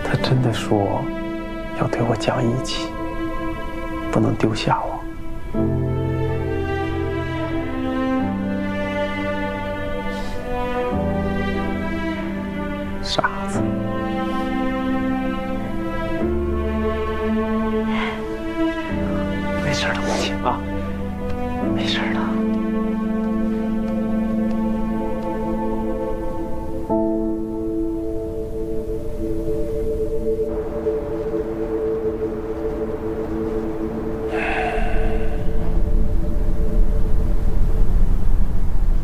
他真的说要对我讲义气，不能丢下我。傻子，没事的，母亲啊，没事的。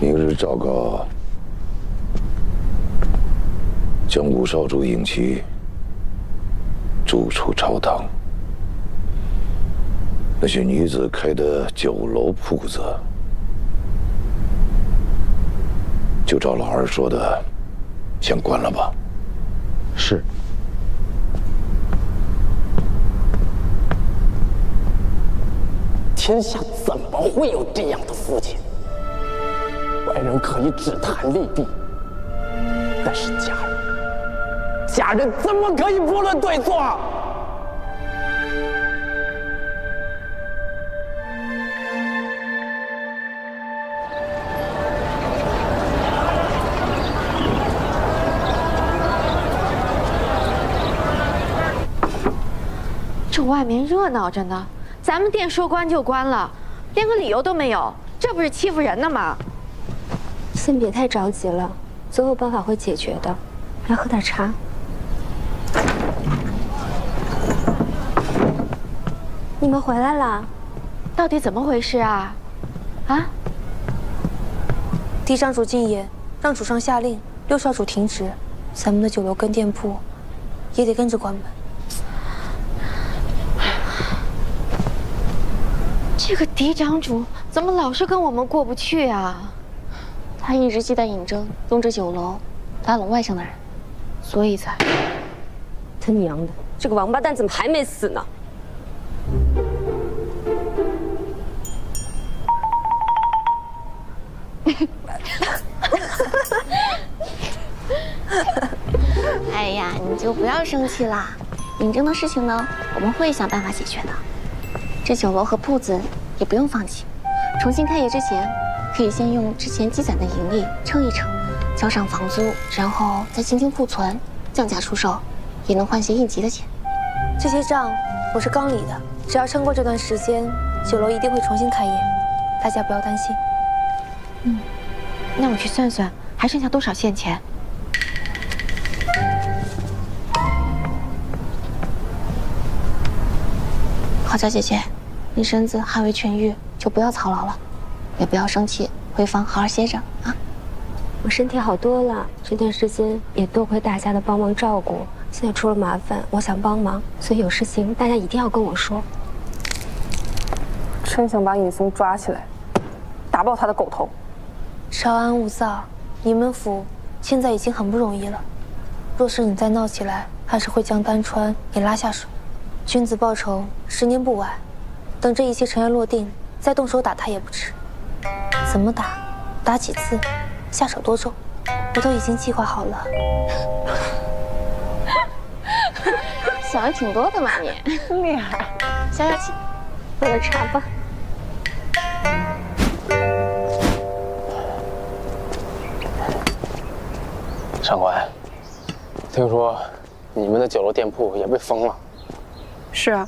明日昭告，将五少主尹琦逐出朝堂。那些女子开的酒楼铺子，就照老二说的，先关了吧。是。天下怎么会有这样的父亲？外人可以只谈利弊，但是家人怎么可以不论对错？这外面热闹着呢，咱们店说关就关了，连个理由都没有，这不是欺负人呢吗？先别太着急了，总有办法会解决的。来喝点茶。你们回来了，到底怎么回事啊？啊？嫡长主进言，让主上下令六少主停职，咱们的酒楼跟店铺也得跟着关门。这个嫡长主怎么老是跟我们过不去啊？他一直忌惮尹征用这酒楼拉拢外省的人，所以才……他娘的，这个王八蛋怎么还没死呢？哎呀，你就不要生气啦。尹征的事情呢，我们会想办法解决的。这酒楼和铺子也不用放弃，重新开业之前，可以先用之前积攒的盈利撑一撑，交上房租，然后再清清库存，降价出售，也能换些应急的钱。这些账我是刚理的，只要撑过这段时间，酒楼一定会重新开业，大家不要担心。那我去算算还剩下多少现钱。好佳姐姐，你身子还未痊愈，就不要操劳了，也不要生气，回房好好歇着啊。我身体好多了，这段时间也多亏大家的帮忙照顾。现在出了麻烦，我想帮忙，所以有事情大家一定要跟我说。真想把尹松抓起来，打爆他的狗头。稍安勿躁，你们府现在已经很不容易了，若是你再闹起来，还是会将丹川给拉下水。君子报仇，10年不晚。等这一切尘埃落定，再动手打他也不迟。怎么打，打几次，下手多重，我都已经计划好了。想的挺多的嘛你，厉害。消消气，喝点茶吧。上官，听说你们的酒楼店铺也被封了。是啊，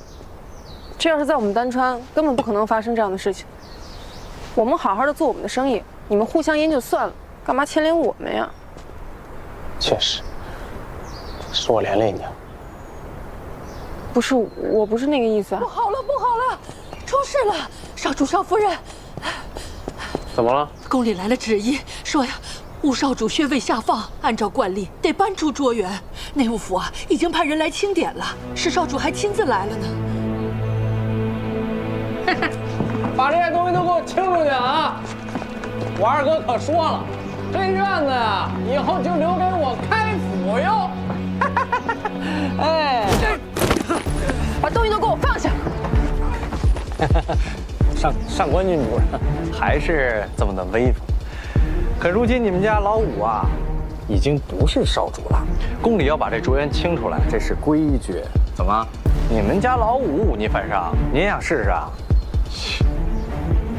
这要是在我们丹川，根本不可能发生这样的事情。我们好好的做我们的生意，你们互相阴就算了，干嘛牵连我们呀？确实，是我连累你了。不是，我不是那个意思啊。不好了，不好了，出事了！少主少夫人，怎么了？宫里来了旨意，说呀，吴少主穴位下放，按照惯例得搬出卓园。内务府啊，已经派人来清点了，石少主还亲自来了呢。把这些东西都给我清出去啊！我二哥可说了，这院子呀，以后就留给我开府用。哎，把东西都给我放下！上官郡主还是这么的威风。可如今你们家老五啊，已经不是少主了，宫里要把这卓园清出来，这是规矩。怎么，你们家老五忤逆犯上，您想试试啊？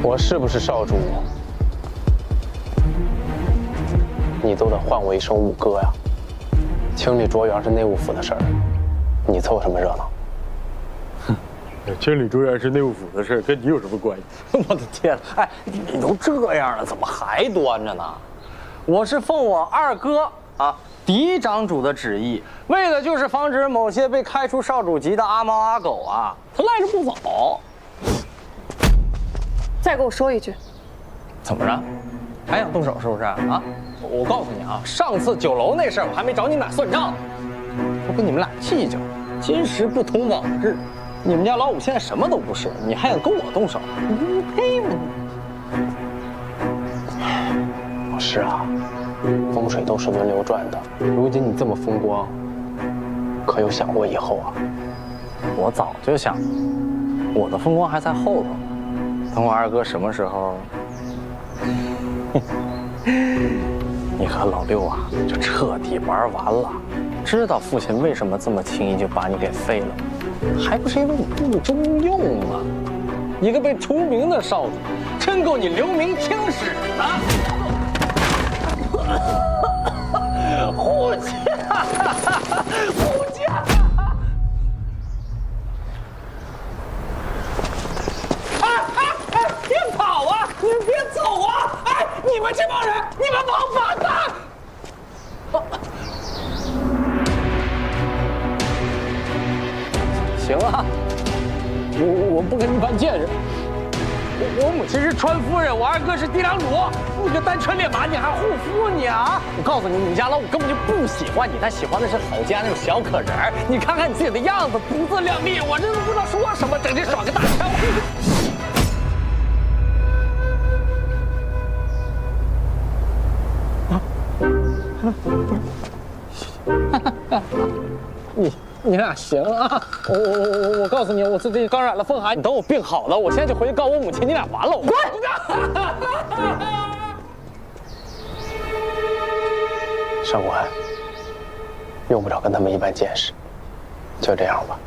我是不是少主，你都得唤我一声五哥呀。清理卓园是内务府的事儿，你凑什么热闹？清理卓园是内务府的事，跟你有什么关系？我的天！哎，你都这样了，怎么还端着呢？我是奉我二哥啊嫡长主的旨意，为的就是防止某些被开除少主级的阿猫阿狗啊，他赖着不走。再给我说一句，怎么着？还想动手是不是啊？我告诉你啊，上次酒楼那事儿我还没找你们俩算账呢，我跟你们俩计较。今时不同往日，你们家老五现在什么都不是，你还想跟我动手？你配吗？是啊，风水都是轮流转的。如今你这么风光，可有想过以后啊？我早就想，我的风光还在后头。等我二哥什么时候，你和老六啊就彻底玩完了。知道父亲为什么这么轻易就把你给废了，还不是因为你不中用吗？一个被除名的少主，真够你留名青史的。护驾，护驾！别跑啊！你们别走啊！哎，你们这帮人，你们王八蛋！行啊，我不跟你办见识。我母亲是川夫人，我二哥是嫡长主。你个单穿烈马，你还护肤你啊？我告诉你，你家老五根本就不喜欢你，他喜欢的是郝家那种小可人儿。你看看你自己的样子，不自量力，我真的不知道说什么，整天耍个大枪。你俩行啊！我告诉你，我最近刚染了风寒，你等我病好了，我现在就回去告我母亲，你俩完了！我滚！上官，用不着跟他们一般见识，就这样吧。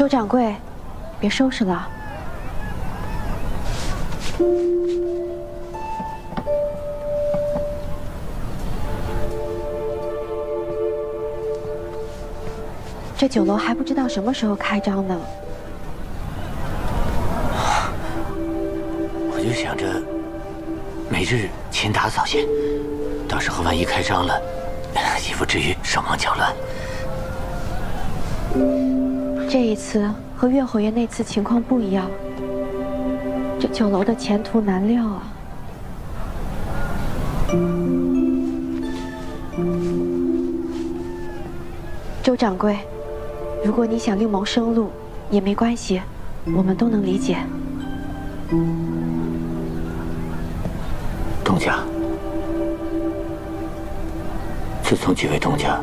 周掌柜，别收拾了。这酒楼还不知道什么时候开张呢。我就想着，每日勤打扫些，到时候万一开张了，也不至于手忙脚乱。这一次和岳侯爷那次情况不一样，这酒楼的前途难料啊。周掌柜，如果你想另谋生路，也没关系，我们都能理解。东家，自从几位东家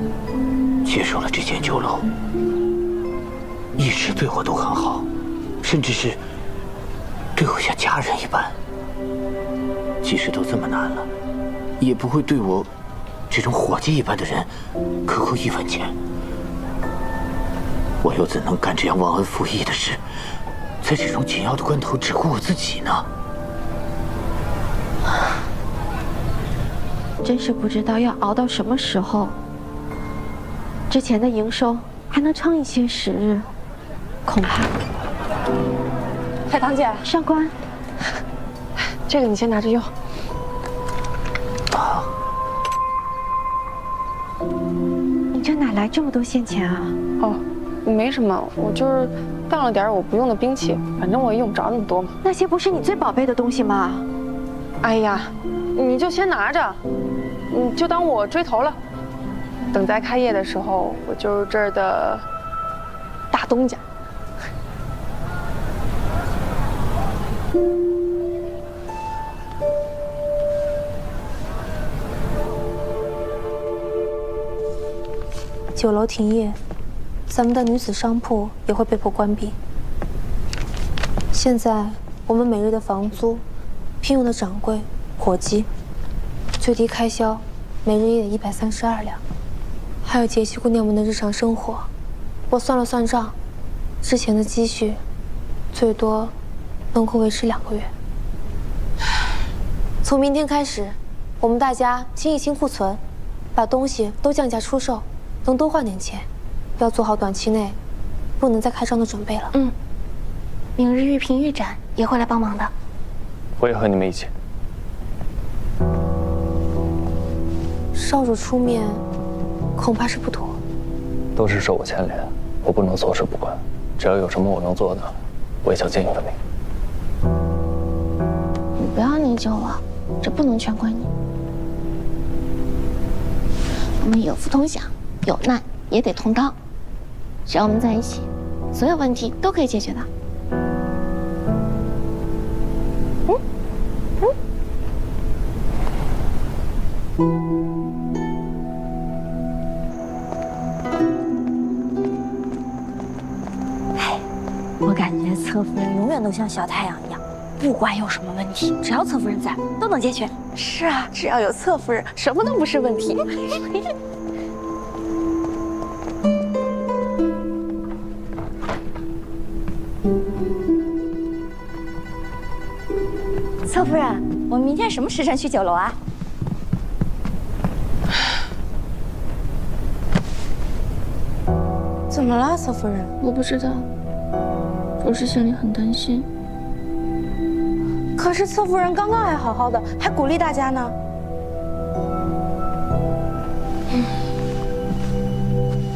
接手了这间酒楼，一直对我都很好，甚至是对我像家人一般。即使都这么难了，也不会对我这种伙计一般的人克扣1分钱。我又怎能干这样忘恩负义的事，在这种紧要的关头只顾我自己呢？真是不知道要熬到什么时候，之前的营收还能撑一些时日，恐怕。海棠姐，上官，这个你先拿着用。好。你这哪来这么多现钱啊？哦，没什么，我就是当了点我不用的兵器，反正我也用不着那么多嘛。那些不是你最宝贝的东西吗？哎呀，你就先拿着，你就当我追头了。等再开业的时候，我就是这儿的大东家。酒楼停业，咱们的女子商铺也会被迫关闭。现在我们每日的房租、聘用的掌柜、伙计，最低开销每日也得132两，还有节气姑娘们的日常生活。我算了算账，之前的积蓄最多能够维持2个月。从明天开始，我们大家清一清库存，把东西都降价出售，能多换点钱。要做好短期内不能再开张的准备了。嗯，明日玉屏玉展也会来帮忙的。我也和你们一起。少主出面，恐怕是不妥。都是受我牵连，我不能坐视不管。只要有什么我能做的，我也想尽一份力。你不要内疚了，这不能全怪你。我们有福同享，有难也得同当。只要我们在一起，所有问题都可以解决的。我感觉侧夫人永远都像小太阳一样，不管有什么问题，只要侧夫人在，都能解决。是啊，只要有侧夫人，什么都不是问题。侧夫人，我们明天什么时辰去酒楼啊？怎么了，侧夫人？我不知道，我是心里很担心。可是侧夫人刚刚还好好的，还鼓励大家呢。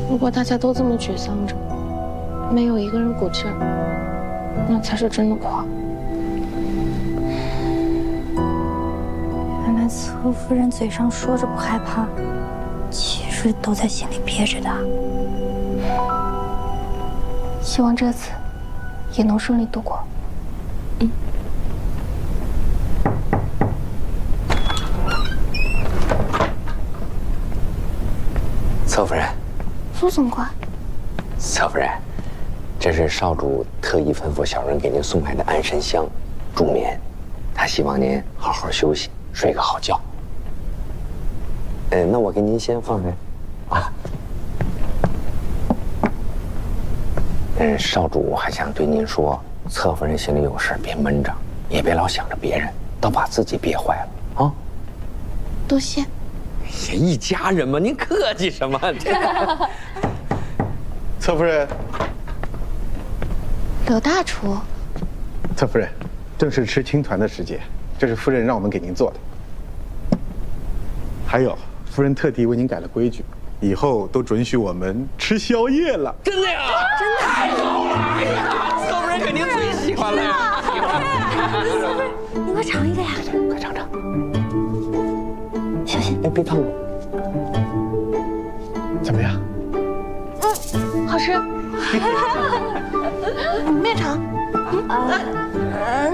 如果大家都这么沮丧着，没有一个人鼓劲儿，那才是真的不好。原来侧夫人嘴上说着不害怕，其实都在心里憋着的。希望这次也能顺利度过。侧夫人，苏总管，侧夫人，这是少主特意吩咐小人给您送来的安神香，助眠。他希望您好好休息，睡个好觉。那我给您先放开，啊。少主还想对您说，侧夫人心里有事别闷着，也别老想着别人，都把自己憋坏了啊。多谢。一家人嘛，您客气什么？侧夫人，柳大厨，侧夫人，正是吃青团的时节，这是夫人让我们给您做的。还有，夫人特地为您改了规矩，以后都准许我们吃宵夜了。真的呀？真的？太好了！哎呀，侧夫人肯定最喜欢了呀！你快尝一个呀！快尝尝。小心！哎，别碰我。怎么样？好吃。你也尝。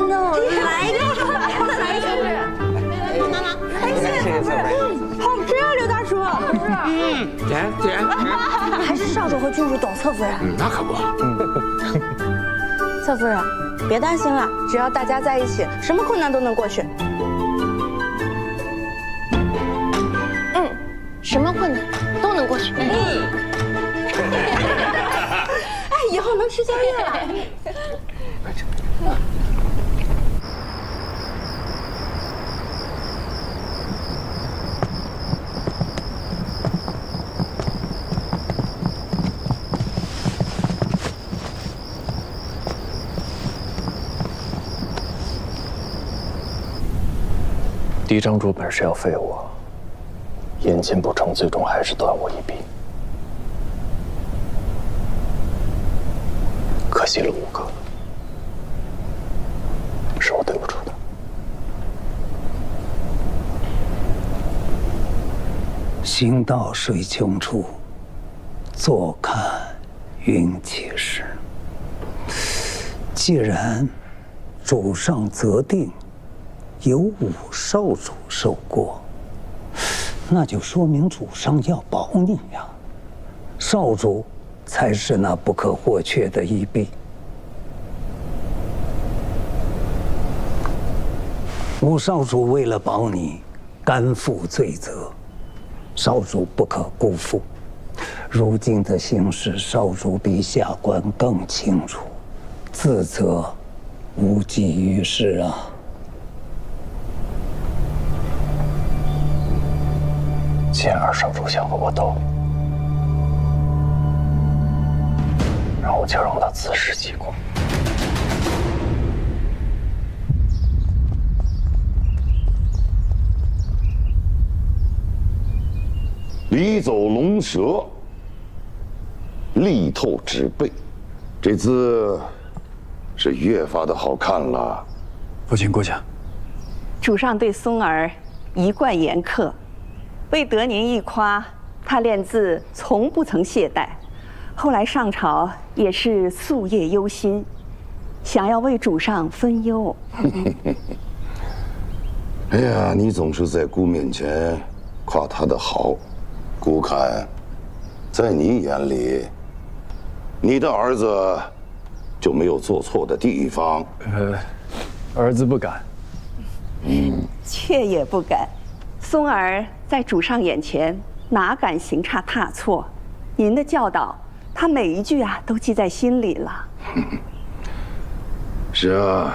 那我来一个，再来一个。妈妈，谢谢侧夫人。好吃啊，刘大叔。好吃。甜。还是少主和郡主懂侧夫人。那可不。侧夫人，别担心了，只要大家在一起，什么困难都能过去。什么困难都能过去。哎，以后能吃宵夜了。嫡长主本是要废我，眼见不成，最终还是断我一臂。可惜了5个，是我对不住的。行到水穷处，坐看云起时。既然主上择定由武少主受过，那就说明主上要保你呀。少主才是那不可或缺的一臂。武少主为了保你，担负罪责，少主不可辜负。如今的形势，少主比下官更清楚，自责无济于事啊。既然少主想和我斗，那我就让他自食其果。离走龙蛇，力透纸背，这字是越发的好看了。父亲过奖。主上对松儿一贯严苛，为得您一夸，他练字从不曾懈怠。后来上朝也是夙夜忧心，想要为主上分忧。哎呀，你总是在姑面前夸他的好，姑看，在你眼里，你的儿子就没有做错的地方？儿子不敢。妾也不敢。松儿在主上眼前哪敢行差踏错？您的教导，他每一句都记在心里了。是啊，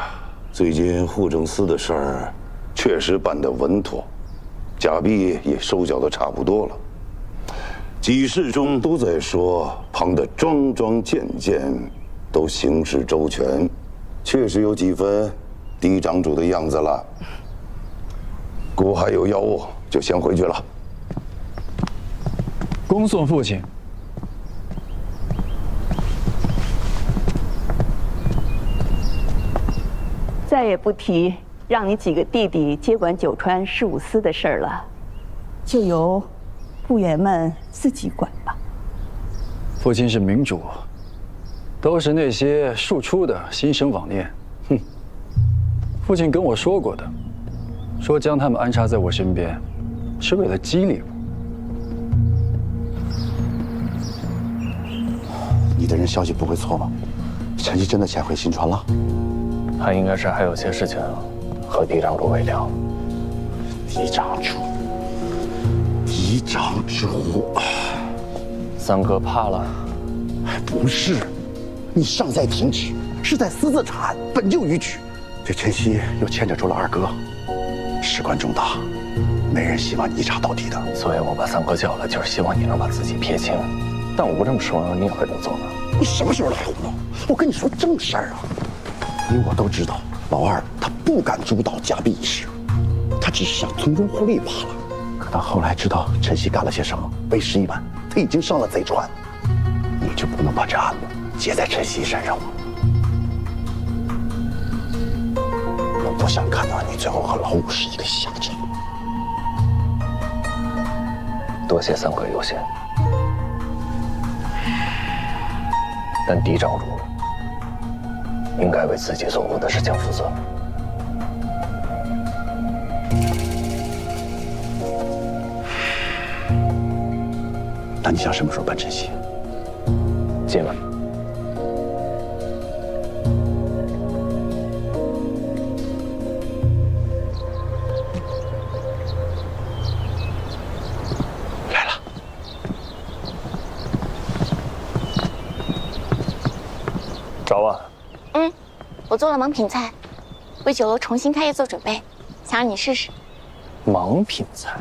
最近户政司的事儿确实办得稳妥，假币也收缴得差不多了。几事中都在说庞的桩桩件件都行事周全，确实有几分嫡长主的样子了。姑还有要务，就先回去了。恭送父亲。再也不提让你几个弟弟接管九川事务司的事儿了，就由部员们自己管吧。父亲是明主，都是那些庶出的心生妄念。哼，父亲跟我说过的，说将他们安插在我身边，是为了激励我。你的人消息不会错吧？陈毅真的潜回新川了？他应该是还有些事情和嫡长主未了。嫡长主，嫡长主，三哥怕了？还不是，你尚在停止，是在私自产，本就逾矩。这陈曦又牵扯出了二哥，事关重大，没人希望你一查到底的。所以我把三哥叫来，就是希望你能把自己撇清。但我不这么说，你也会这么做吗？你什么时候来胡闹？我跟你说正事儿啊！你我都知道，老二他不敢主导加币一事，他只是想从中获利罢了。可他后来知道陈曦干了些什么，为时已晚，他已经上了贼船。你就不能把这案子结在陈曦身上吗？我不想看到你最后和老五是一个下场。多谢三哥优先，但嫡长主应该为自己做过的事情负责。那你想什么时候办陈曦？今晚。来了。找我？我做了盲品菜，为酒楼重新开业做准备，想让你试试。盲品菜。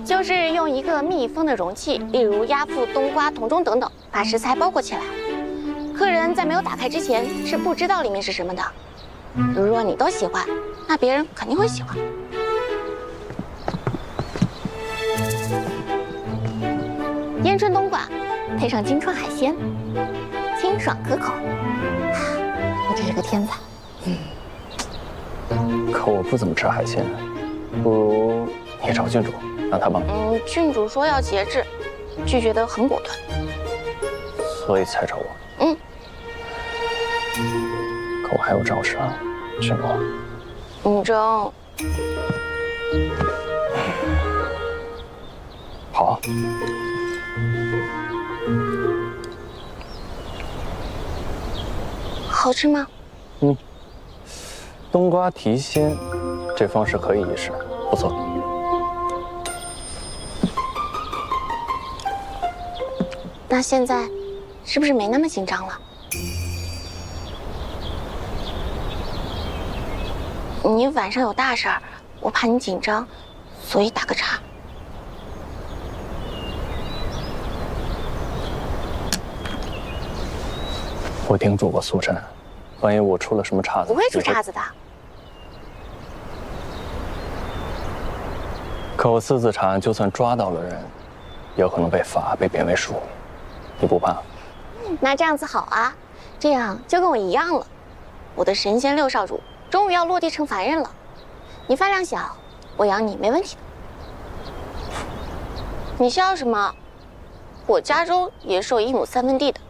就是用一个密封的容器，例如鸭腹、冬瓜、铜钟等等，把食材包裹起来。客人在没有打开之前是不知道里面是什么的。如若你都喜欢，那别人肯定会喜欢。烟春冬瓜，配上金川海鲜，清爽可口。我真是个天才。可我不怎么吃海鲜，不如你找郡主。让他帮你。郡主说要节制，拒绝得很果断，所以才找我。可我还有正事啊，郡主。尹征。好。好吃吗？冬瓜提鲜，这方式可以一试，不错。那现在是不是没那么紧张了？你晚上有大事儿，我怕你紧张，所以打个岔。我叮嘱过苏珊，万一我出了什么岔子，不会出岔子的。可我私自查案，就算抓到了人，也有可能被罚，被贬为庶民。你不怕？那这样子好啊，这样就跟我一样了。我的神仙六少主终于要落地成凡人了。你饭量小，我养你没问题的。你笑什么？我家中也是有1亩3分地的，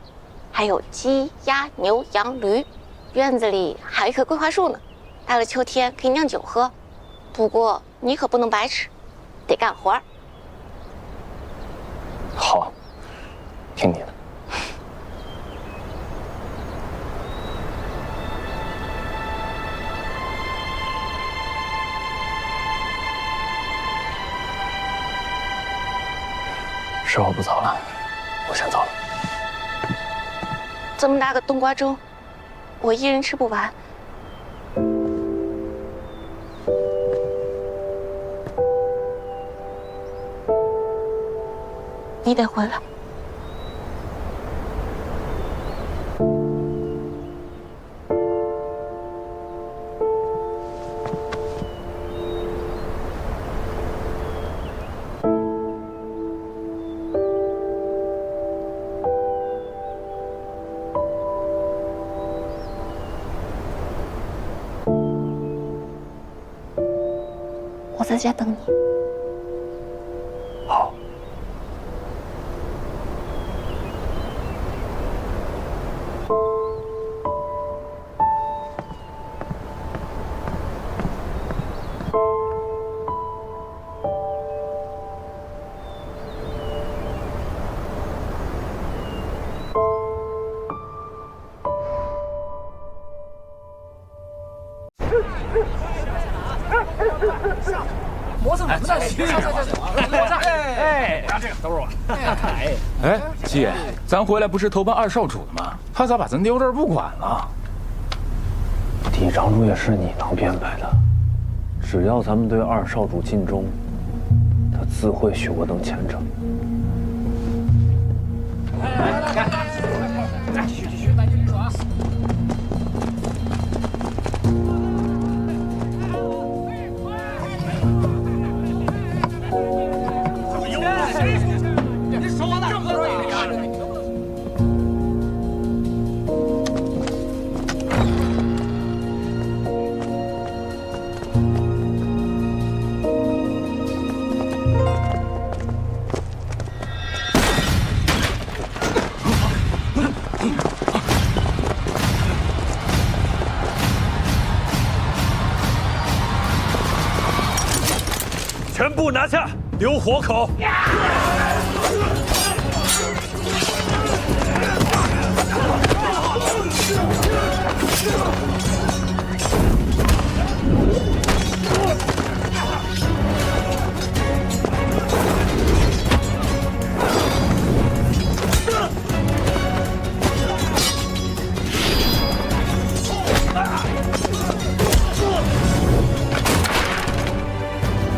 还有鸡、鸭、牛、羊、驴，院子里还有一棵桂花树呢。到了秋天可以酿酒喝。不过你可不能白吃，得干活。好。听你的。时候不早了，我先走了。这么大个冬瓜粥，我一人吃不完。你得回来。我在家等你。好。磨蹭什么呢？磨蹭！哎，这个都是我。哎，七爷，咱回来不是投奔二少主的吗？他咋把咱丢这儿不管了？嫡长主也是你能编排的，只要咱们对二少主尽忠，他自会许我等前程。来，继续，带劲爽！你手往哪搁着呀？全部拿下，留活口。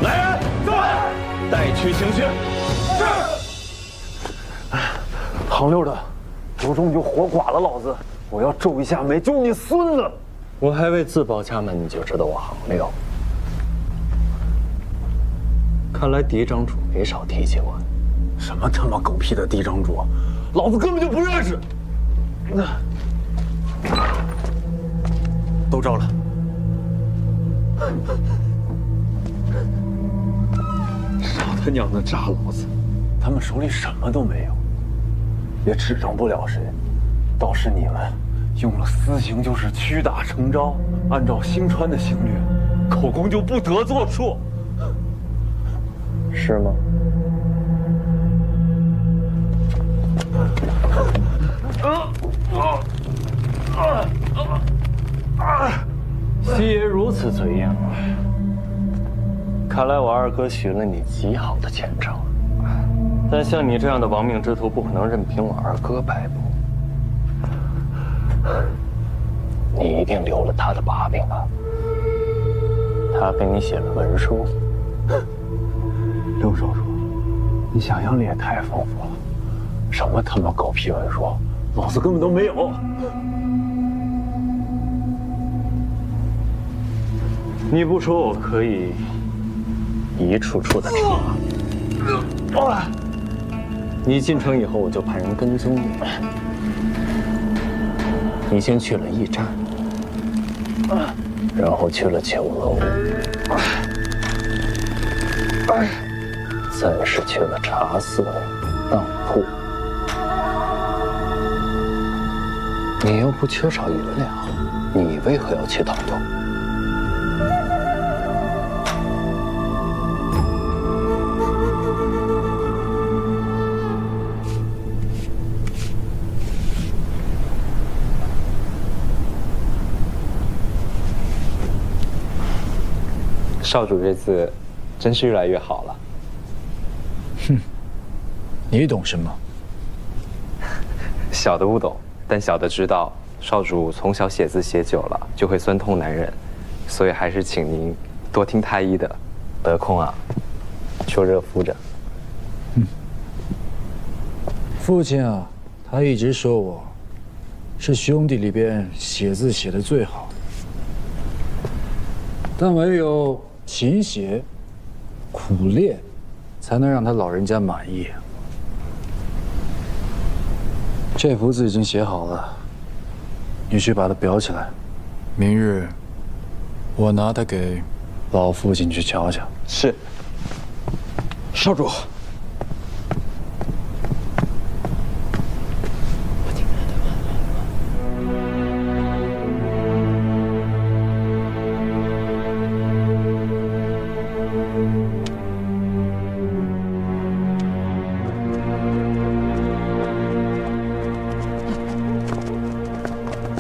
来人，带去刑讯。是。行溜的，有种你就活剐了老子！我要皱一下眉，就你孙子！我还未自报家门，你就知道我行溜。看来嫡长主没少提起我。什么他妈狗屁的嫡长主，老子根本就不认识。都招了。傻他娘的炸老子！他们手里什么都没有，也指证不了谁。倒是你们用了私刑，就是屈打成招，按照星川的刑律，口供就不得作数，是吗？西爷如此嘴硬，看来我二哥许了你极好的前程。但像你这样的亡命之徒，不可能任凭我二哥摆布。你一定留了他的把柄吧？他给你写了文书。刘少主，你想象力也太丰富了，什么他妈狗屁文书，老子根本都没有。你不说，我可以一处处的查。你进城以后，我就派人跟踪你。你先去了驿站，然后去了酒楼，再是去了茶肆、当铺。你又不缺少银两，你为何要去讨用？少主这次真是越来越好了。哼，你懂什么？小的不懂，但小的知道，少主从小写字写久了就会酸痛难忍，所以还是请您多听太医的。得空啊，就热敷着。父亲啊，他一直说我是兄弟里边写字写得最好的，但唯有勤写、苦练，才能让他老人家满意。这幅字已经写好了，你去把它裱起来。明日我拿它给老父亲去瞧瞧。是，少主。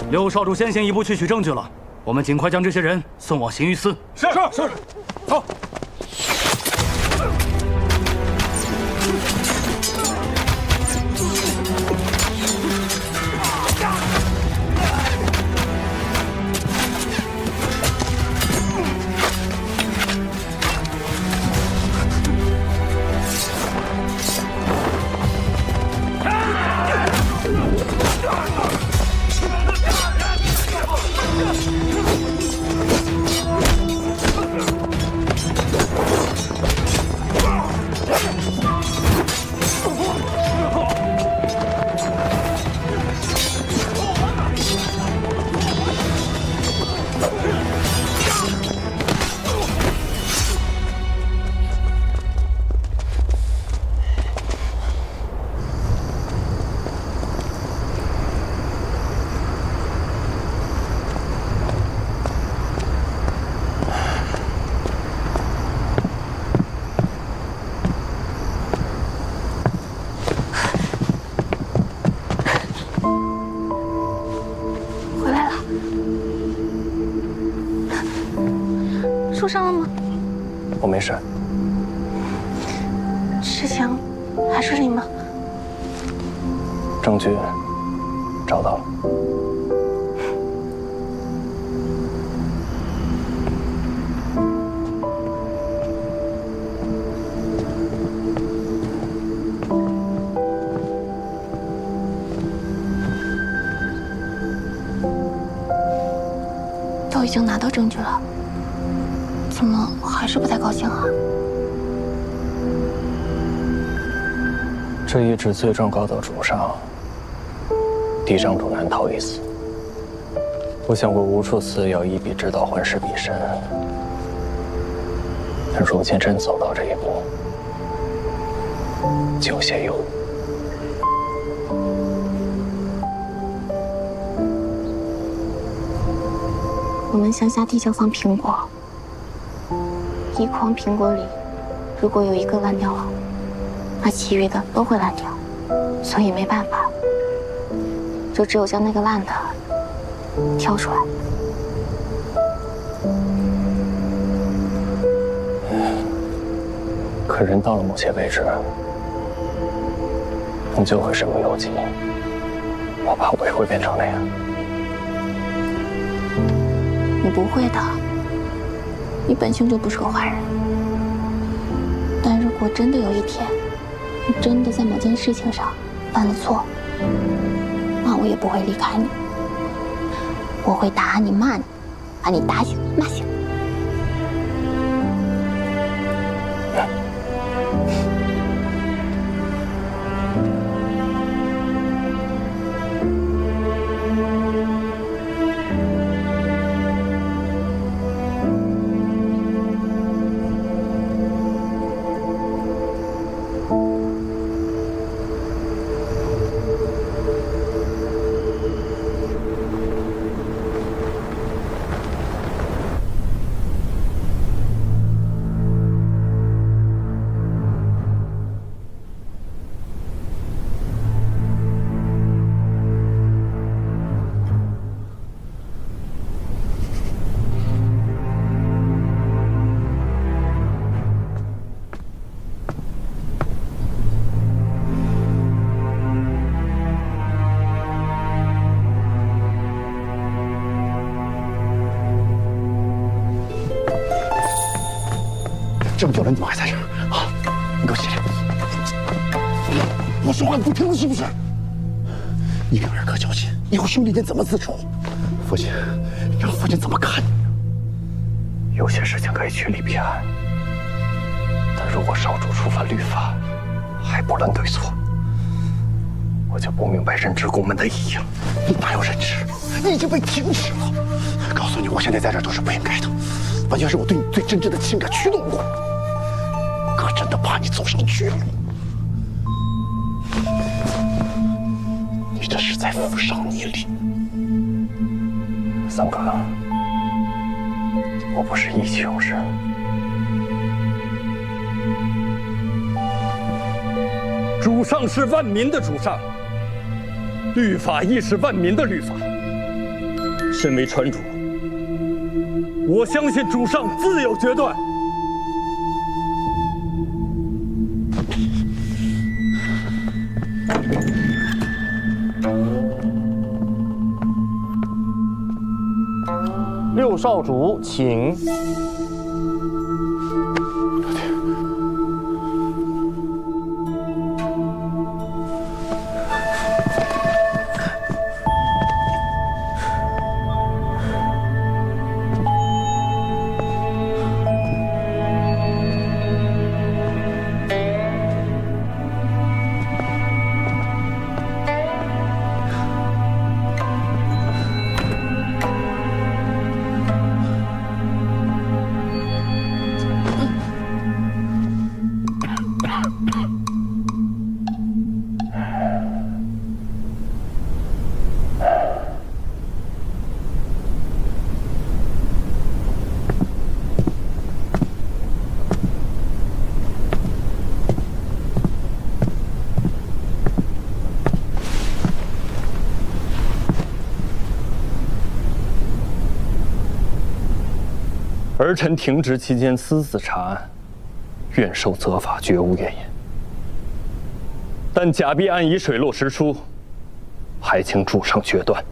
刘少主先行一步去取证据了，我们尽快将这些人送往刑狱司。是，走。受伤了吗？我没事。事情还顺利吗？证据找到了。都已经拿到证据了。怎么还是不太高兴啊？这一旨罪状告到主上，嫡长主难逃一死。我想过无数次要一笔之道还施彼身，但如今真走到这一步，就有些犹豫。我们乡下地就放苹果。一筐苹果里，如果有一个烂掉了，那其余的都会烂掉，所以没办法，就只有将那个烂的挑出来。可人到了某些位置，终究会身不由己。我怕我也会变成那样。你不会的。你本性就不是个坏人，但如果真的有一天，你真的在某件事情上犯了错，那我也不会离开你，我会打你、骂你，把你打醒、骂醒。这么久了，你怎么还在这儿啊？你给我写着。我说话你不听了是不是？你跟二哥交心，以后兄弟间怎么自处？父亲，让父亲怎么看你？有些事情可以据理避案，但如果少主触犯律法，还不论对错，我就不明白人质宫门的意义了。你哪有人质？你已经被停职了。告诉你，我现在在这都是不应该的，完全是我对你最真挚的情感驱动过。哥真的怕你走上绝路，你这是在负伤你力。三哥，我不是意气用事。主上是万民的主上，律法亦是万民的律法。身为川主，我相信主上自有决断。少主，请。儿臣停职期间私自查案，愿受责罚，绝无怨言。但假币案已水落石出，还请主上决断。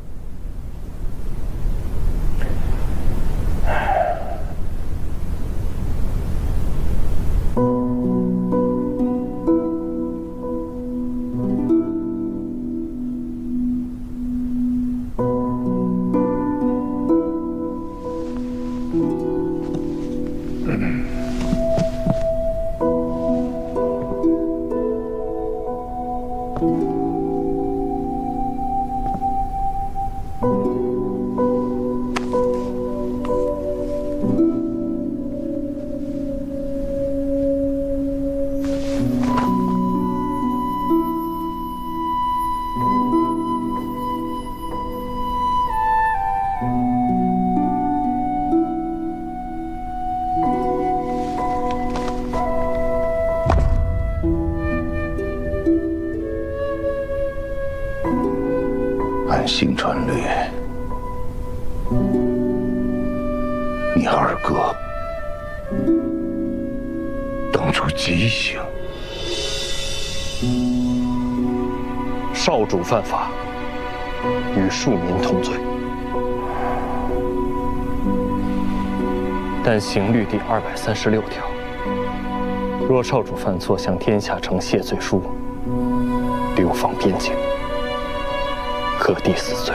按新传律，你二哥当初极刑，少主犯法，与庶民同罪。但刑律第236条，若少主犯错，向天下呈谢罪书，流放边境，各地死罪。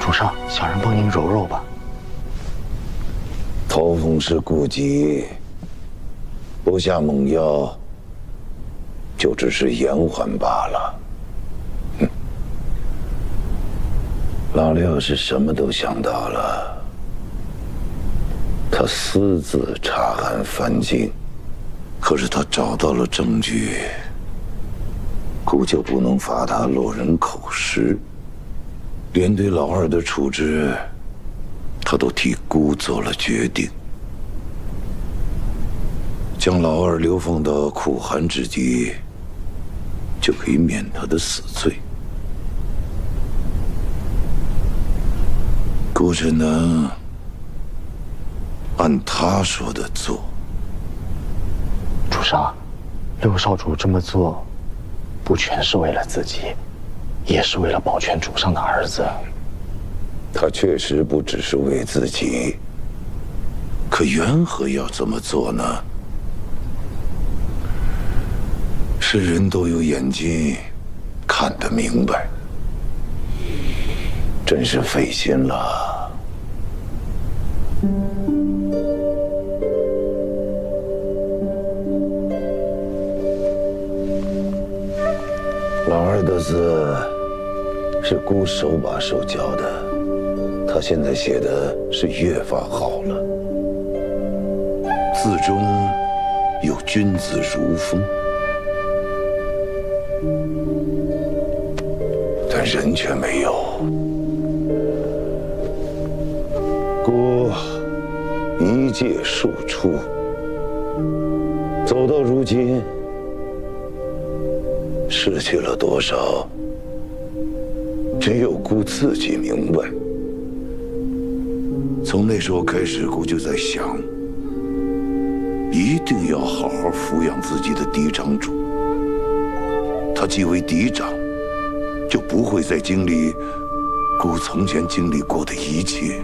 主上，小人帮您揉揉吧。头风是顾忌，不下猛药，就只是延缓罢了。老六是什么都想到了，他私自查案翻经，可是他找到了证据，姑就不能罚他落人口实，连对老二的处置，他都替姑做了决定，将老二流放到苦寒之地，就可以免他的死罪。姑只能按他说的做。主上，六少主这么做，不全是为了自己，也是为了保全主上的儿子。他确实不只是为自己，可缘何要这么做呢？是人都有眼睛，看得明白，真是费心了。老二的字是姑手把手教的，他现在写的是越发好了，字中有君子如风，但人却没有。姑一介庶出，走到如今，失去了多少，只有姑自己明白。从那时候开始，姑就在想，一定要好好抚养自己的嫡长主。他既为嫡长，就不会再经历姑从前经历过的一切。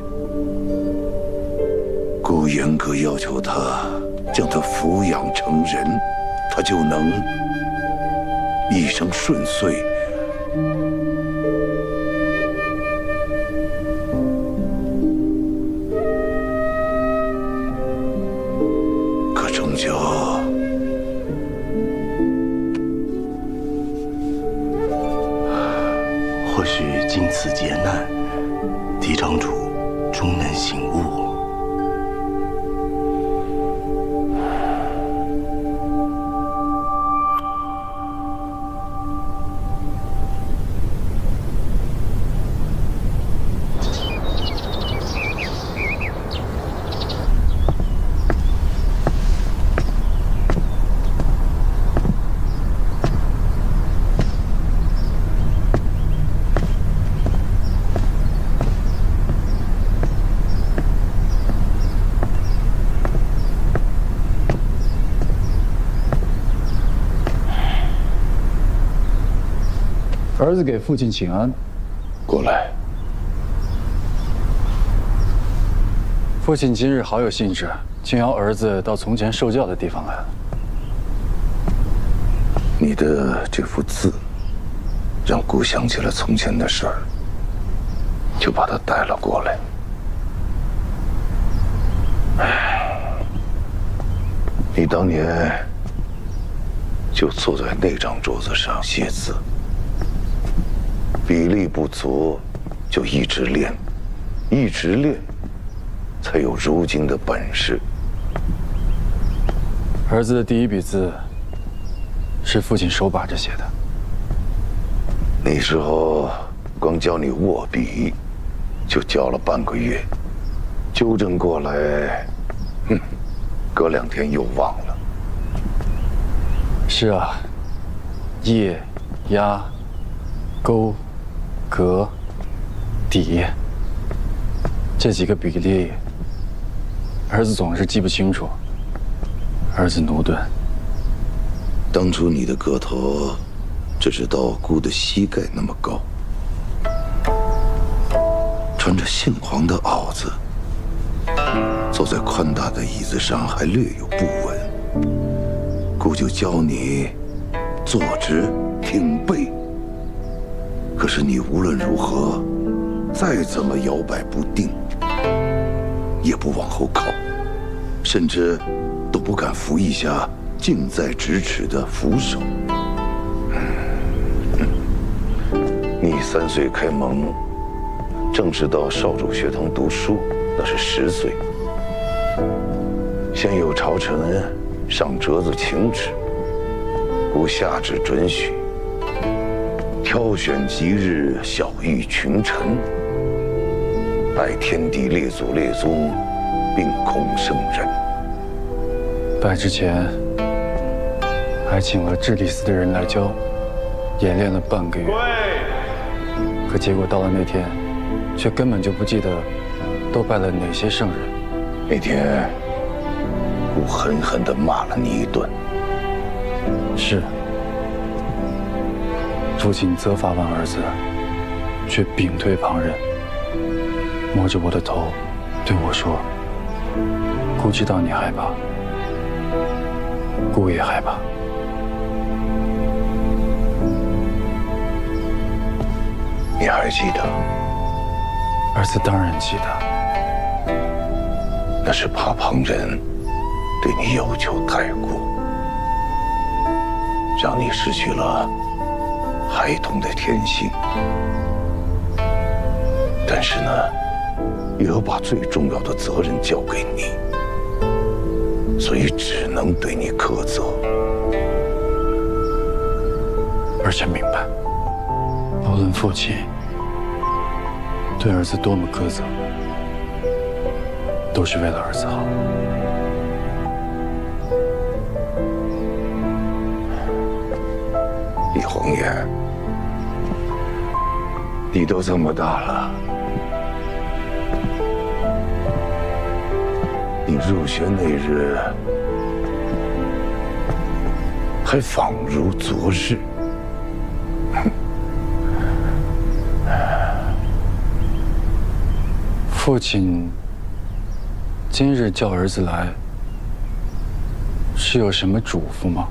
姑严格要求他将他抚养成人，他就能一生顺遂。可终究，或许经此劫难，嫡长主终能醒悟。儿子给父亲请安。过来。父亲今日好有兴致，竟邀儿子到从前受教的地方来了。你的这幅字，让姑想起了从前的事儿，就把他带了过来。你当年就坐在那张桌子上写字，比例不足，就一直练，一直练，才有如今的本事。儿子的第一笔字是父亲手把着写的。那时候光教你握笔，就教了半个月，纠正过来，隔2天又忘了。是啊，叶、压、勾、格、底这几个比例，儿子总是记不清楚。儿子驽钝。当初你的个头只是到姑的膝盖那么高，穿着杏黄的袄子，坐在宽大的椅子上还略有不稳，姑就教你坐直挺背。可是你无论如何，再怎么摇摆不定，也不往后靠，甚至都不敢扶一下近在咫尺的扶手。你3岁开蒙，正式到少主学堂读书，那是10岁。先有朝臣上折子请旨，姑下旨准许，挑选吉日，晓谕群臣，拜天地列祖列宗，并孔圣人。拜之前，还请了智力司的人来教，演练了半个月。可结果到了那天，却根本就不记得都拜了哪些圣人。那天，姑狠狠地骂了你一顿。是。父亲责罚完儿子，却屏退旁人，摸着我的头，对我说：“姑知道你害怕，姑也害怕。”你还记得？儿子当然记得。那是怕旁人对你要求太过，让你失去了孩童的天性。但是呢，也要把最重要的责任交给你，所以只能对你苛责。儿臣明白，无论父亲对儿子多么苛责，都是为了儿子好。李红颜，你都这么大了，你入学那日还仿如昨日。父亲今日叫儿子来，是有什么嘱咐吗？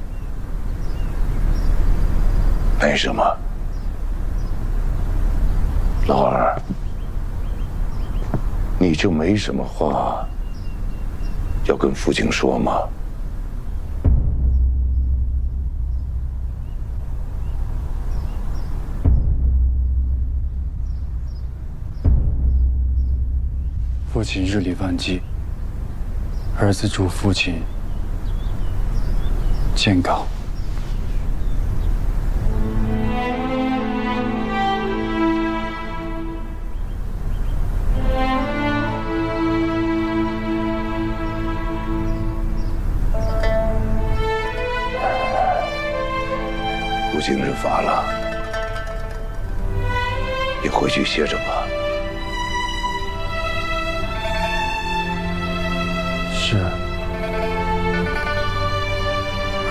没什么，老二，你就没什么话要跟父亲说吗？父亲日理万机，儿子祝父亲健康。父亲日乏了，你回去歇着吧。是，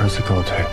儿子告退。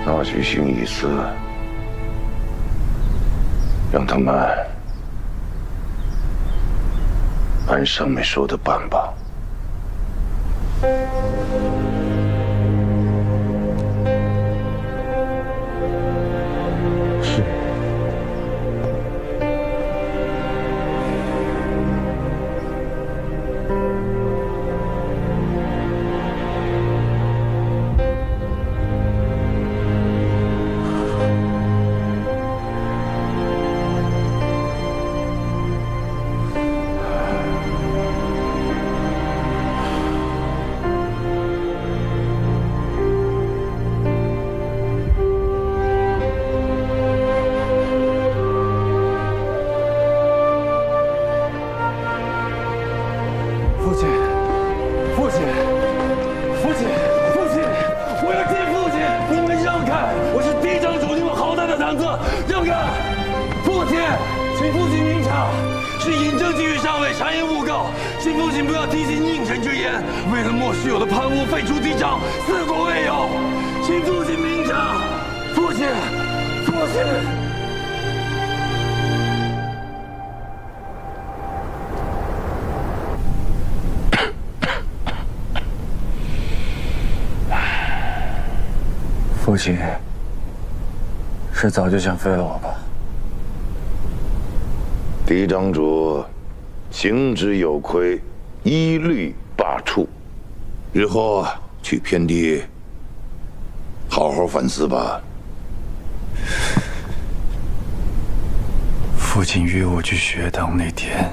拿去寻一司，让他们按上面说的办吧。是。父亲，父亲，父亲，父亲，我要见父亲！你们让开！我是嫡长主，你们好大的胆子！让开！父亲，请父亲明察，是尹正基与上尉谗言诬告，请父亲不要听信佞臣之言，为了莫须有的贪污废除嫡长，死果未有，请父亲明察！父亲，父亲。父亲是早就想废了我吧？嫡长主行之有亏，一律罢黜。日后去偏地好好反思吧。父亲约我去学堂那天，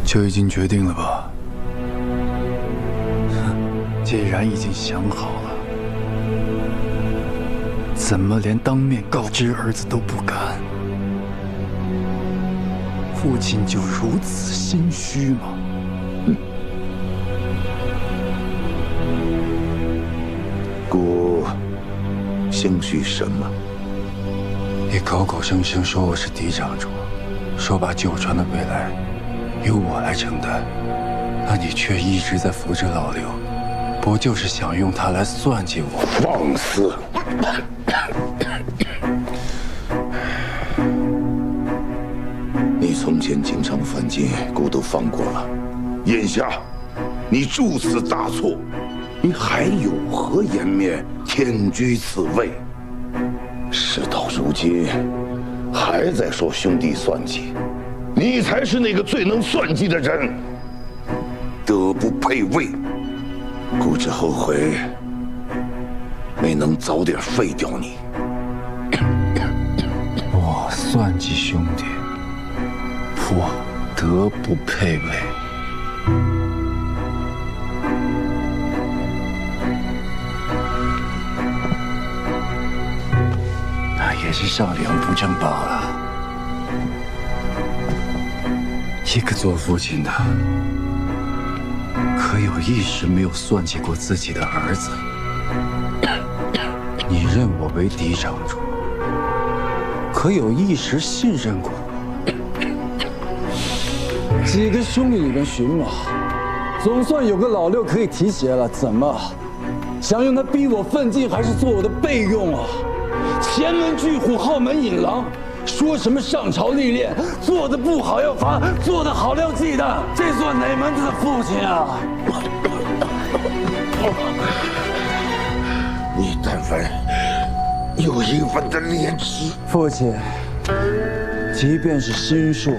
就已经决定了吧？既然已经想好了，怎么连当面告知儿子都不敢？父亲就如此心虚吗？故心虚什么？你口口声声说我是嫡长主，说把九川的未来由我来承担，那你却一直在扶着老刘，不就是想用他来算计我？放肆！你从前经常犯禁，姑都放过了，眼下你铸此大错，你还有何颜面天居此位？事到如今，还在说兄弟算计，你才是那个最能算计的人，德不配位。姑只后悔没能早点废掉你。我算计兄弟，我德不配位。那也是上梁不正罢了。一个做父亲的，可有一时没有算计过自己的儿子？你认我为嫡长主，可有一时信任过我？几个兄弟里边寻嘛，总算有个老六可以提携了。怎么，想用他逼我奋进，还是做我的备用啊？前门拒虎，后门引狼。说什么上朝历练，做的不好要罚，做的好要忌惮，这算哪门子的父亲啊？你但凡有一分的廉耻，父亲，即便是心术，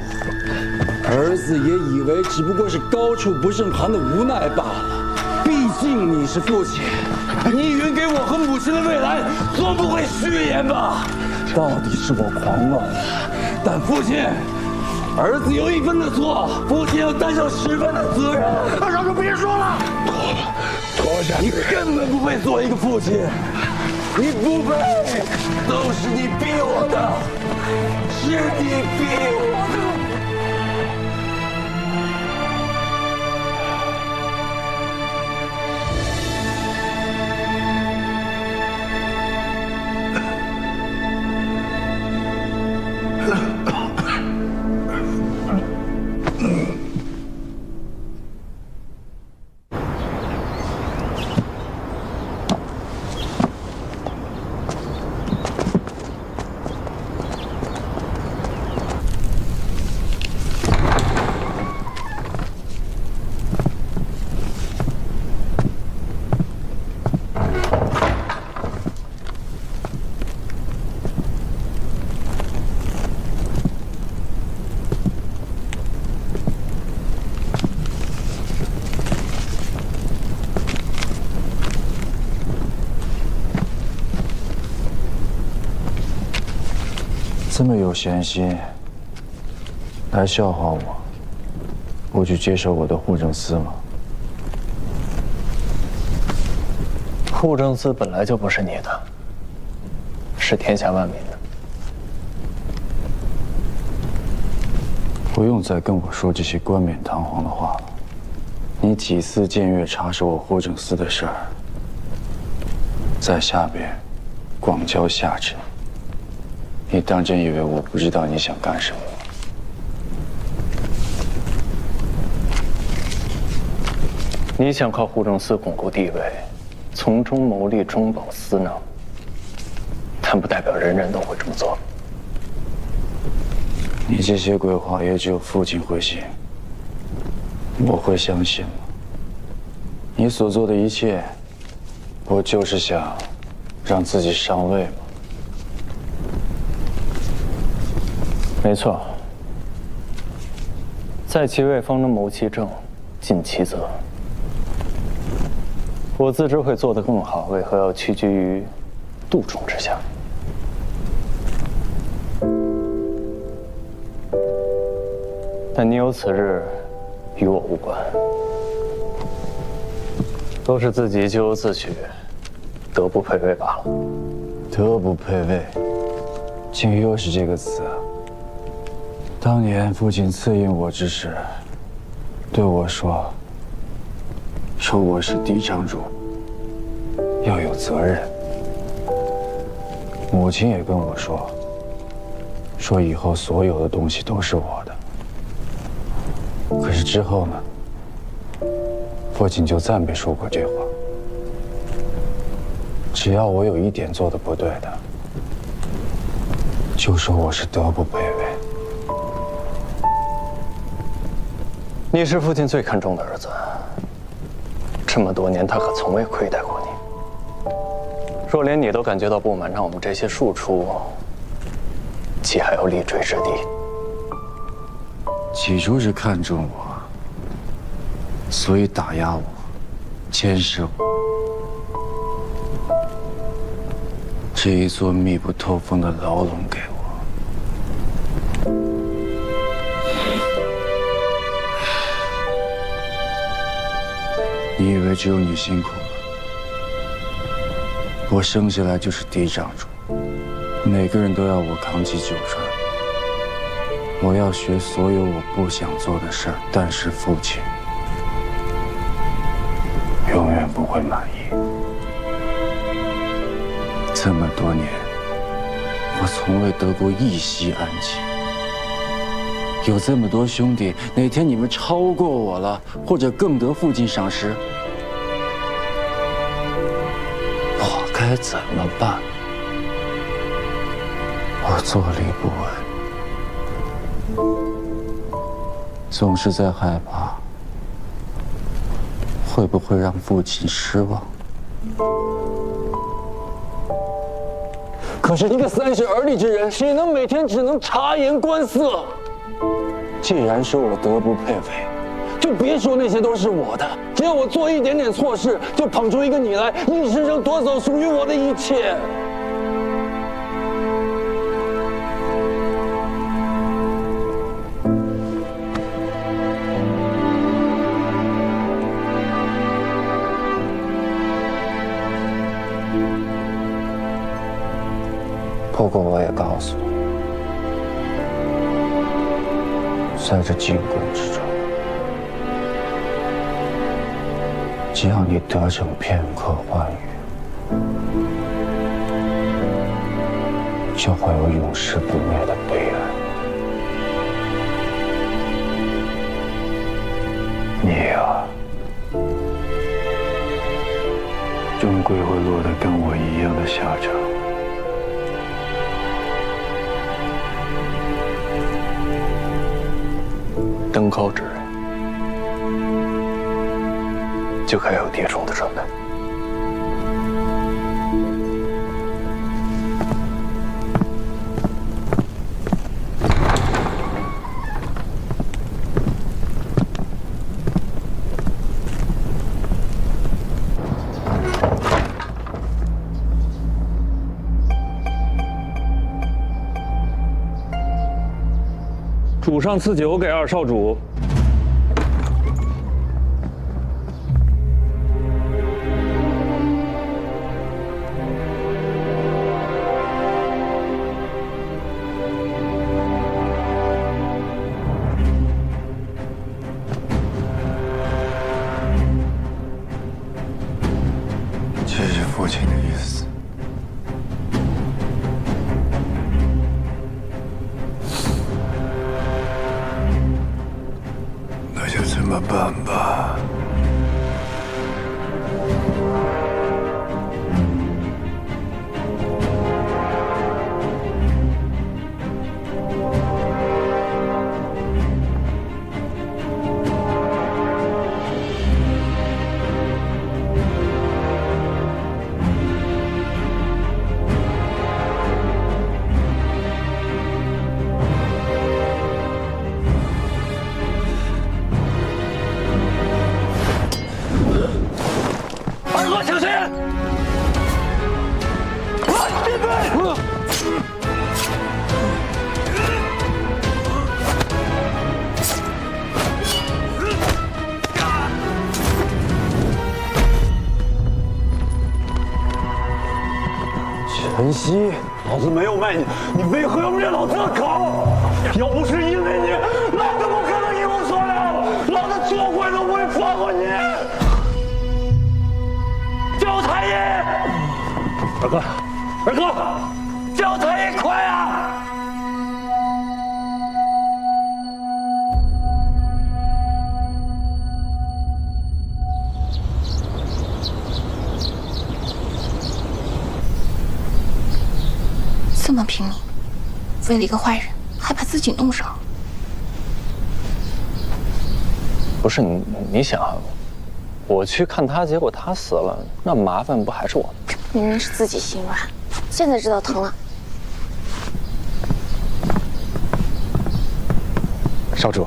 儿子也以为只不过是高处不胜寒的无奈罢了。毕竟你是父亲，你允给我和母亲的未来，总不会虚言吧？到底是我狂妄了，但父亲，儿子有一分的错，父亲要担上10分的责任。少主别说了，脱下你根本不配做一个父亲，你不配，都是你逼我的，是你逼我的。这么有闲心来笑话我，不去接受我的护政司吗？护政司本来就不是你的，是天下万民的。不用再跟我说这些冠冕堂皇的话了。你几次僭越查收我护政司的事儿，在下边广交下旨。你当真以为我不知道你想干什么？你想靠护政司巩固地位，从中牟利，中饱私囊，但不代表人人都会这么做。你这些鬼话也只有父亲会信，我会相信吗？你所做的一切，不就是想让自己上位吗？没错，在其位方能谋其政，尽其责。我自知会做得更好，为何要屈居于杜仲之下？但你有此日，与我无关，都是自己咎由自取，德不配位罢了。德不配位，竟又是这个词啊！当年父亲赐印我之时，对我说我是嫡长主，要有责任。母亲也跟我说以后所有的东西都是我的。可是之后呢？父亲就再没说过这话。只要我有一点做的不对的，就说我是德不配位。你是父亲最看重的儿子，这么多年他可从未亏待过你。若连你都感觉到不满，让我们这些庶出，岂还有立锥之地？起初是看重我，所以打压我，监视我。这一座密不透风的牢笼给我。你以为只有你辛苦了？我生下来就是嫡长主，每个人都要我扛起九川。我要学所有我不想做的事儿，但是父亲永远不会满意。这么多年，我从未得过一息安静。有这么多兄弟，哪天你们超过我了，或者更得父亲赏识，我该怎么办？我坐立不稳，总是在害怕，会不会让父亲失望？可是一个30而立之人，谁能每天只能察言观色？既然说我德不配位，就别说那些都是我的。只要我做一点点错事，就捧出一个你来，硬生生夺走属于我的一切。不过我也告诉你，在这进宫之中，只要你得逞片刻欢愉，就会有永世不灭的悲哀。你呀，终归会落得跟我一样的下场。登高之人，就该有跌重的准备。主上赐酒给二少主。这是父亲的意思。那就这么办吧。二哥，小心！别飞！陈曦，老子没有卖你，你为何要灭老子的口？要不是因为你，老子不可能一无所有，老子做鬼都不会放过你！叫太医！二哥，二哥，叫太医，快啊！么拼命，为了一个坏人还把自己弄伤了。不是你想啊，我去看他，结果他死了，那麻烦不还是我？明明是自己心软，现在知道疼了。少主，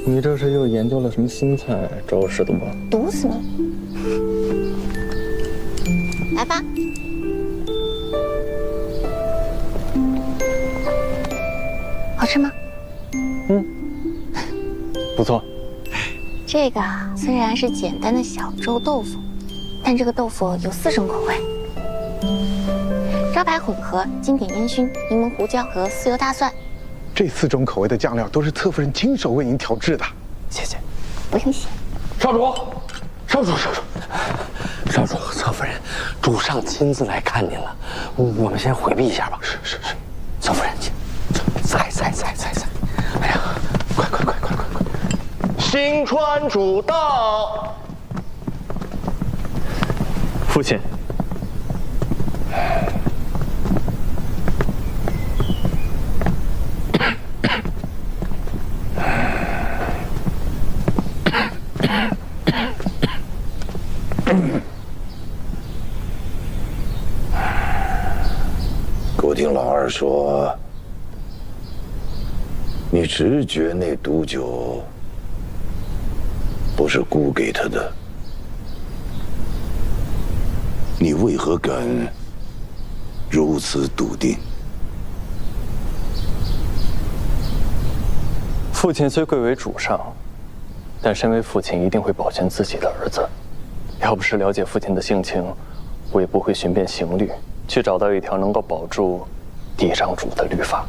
你这是又研究了什么新菜找我试毒啊？毒死你！来吧。好吃吗？不错。这个虽然是简单的小粥豆腐，但这个豆腐有4种口味：招牌混合、经典烟熏、柠檬胡椒和豉油大蒜。这4种口味的酱料都是侧夫人亲手为您调制的。谢谢。不用谢。少主，少主，侧夫人，主上亲自来看您了，我们先回避一下吧。是，侧夫人，在。哎呀，快！新川主到。父亲。我听老二说，你直觉那毒酒不是姑给他的，你为何敢如此笃定？父亲虽贵为主上，但身为父亲一定会保全自己的儿子。要不是了解父亲的性情，我也不会寻遍刑律，去找到一条能够保住嫡长主的律法。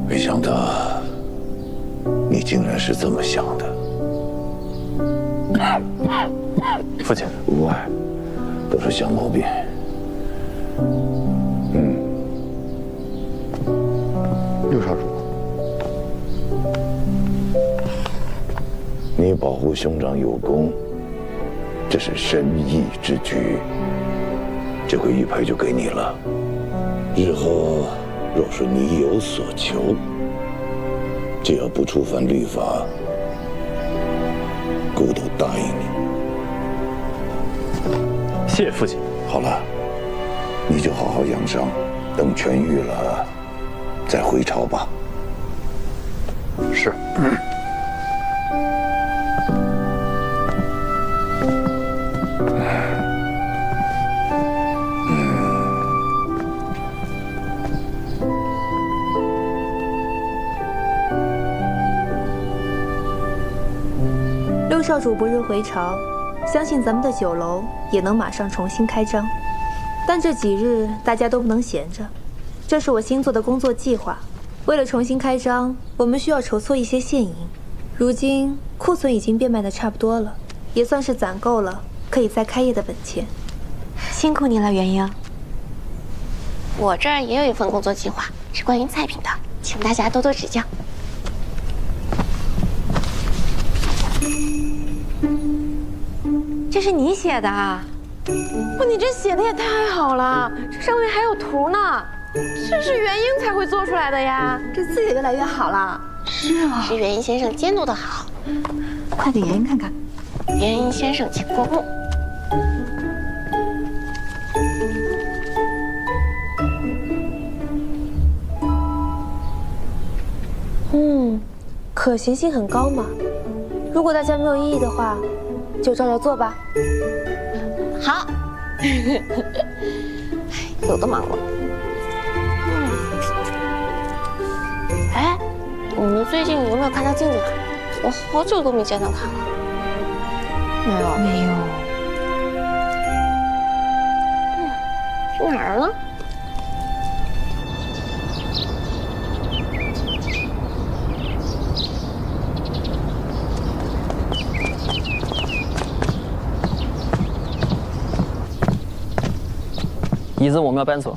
没想到你竟然是这么想的。父亲，无碍，都是小毛病。六少主，你保护兄长有功，这是深义之举。这回玉佩就给你了。日后若是你有所求，只要不触犯律法，姑都答应你。谢谢父亲。好了，你就好好养伤，等痊愈了再回朝吧。是。六少主不日回朝，相信咱们的酒楼也能马上重新开张。但这几日大家都不能闲着，这是我新做的工作计划。为了重新开张，我们需要筹措一些现银。如今库存已经变卖的差不多了，也算是攒够了可以再开业的本钱。辛苦你了，元英。我这儿也有一份工作计划，是关于菜品的，请大家多多指教。这是你写的啊？不，你这写的也太好了，这上面还有图呢。这是元英才会做出来的呀，这字也越来越好了。是啊，是元英先生监督的好。快给元英看看。元英先生请过目。可行性很高嘛。如果大家没有异议的话，就照着做吧。好。有的忙了。哎，你们最近有没有看到静静啊？我好久都没见到她了。没有。去哪儿了？椅子我们要搬走。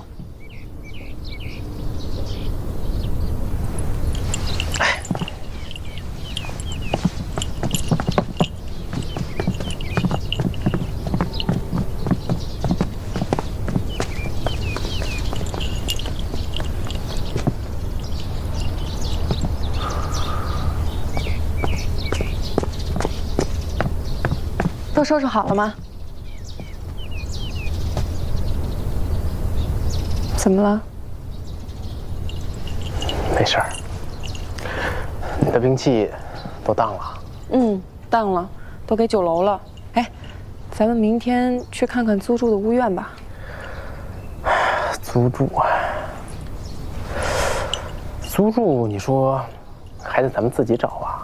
都收拾好了吗？怎么了？没事儿。你的兵器都当了？嗯，当了，都给酒楼了。哎，咱们明天去看看租住的屋院吧。租住啊，租住，你说还得咱们自己找啊？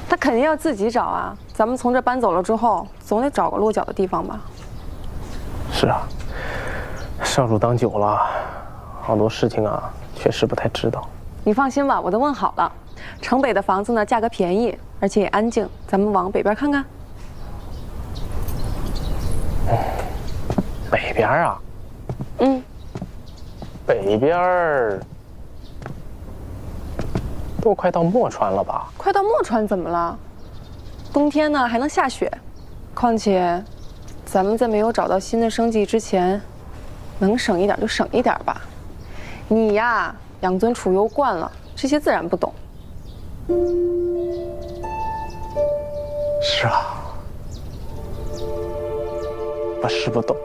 那肯定要自己找啊！咱们从这搬走了之后，总得找个落脚的地方吧？是啊，少主当久了，好多事情啊，确实不太知道。你放心吧，我都问好了。城北的房子呢，价格便宜，而且也安静。咱们往北边看看。北边啊？嗯。北边都快到墨川了吧？快到墨川怎么了？冬天呢还能下雪，况且，咱们在没有找到新的生计之前，能省一点就省一点吧。你呀，养尊处优惯了，这些自然不懂。是啊，我是不懂，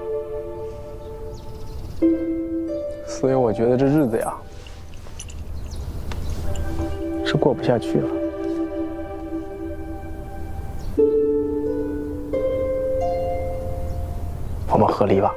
所以我觉得这日子呀，是过不下去了。我们和离吧。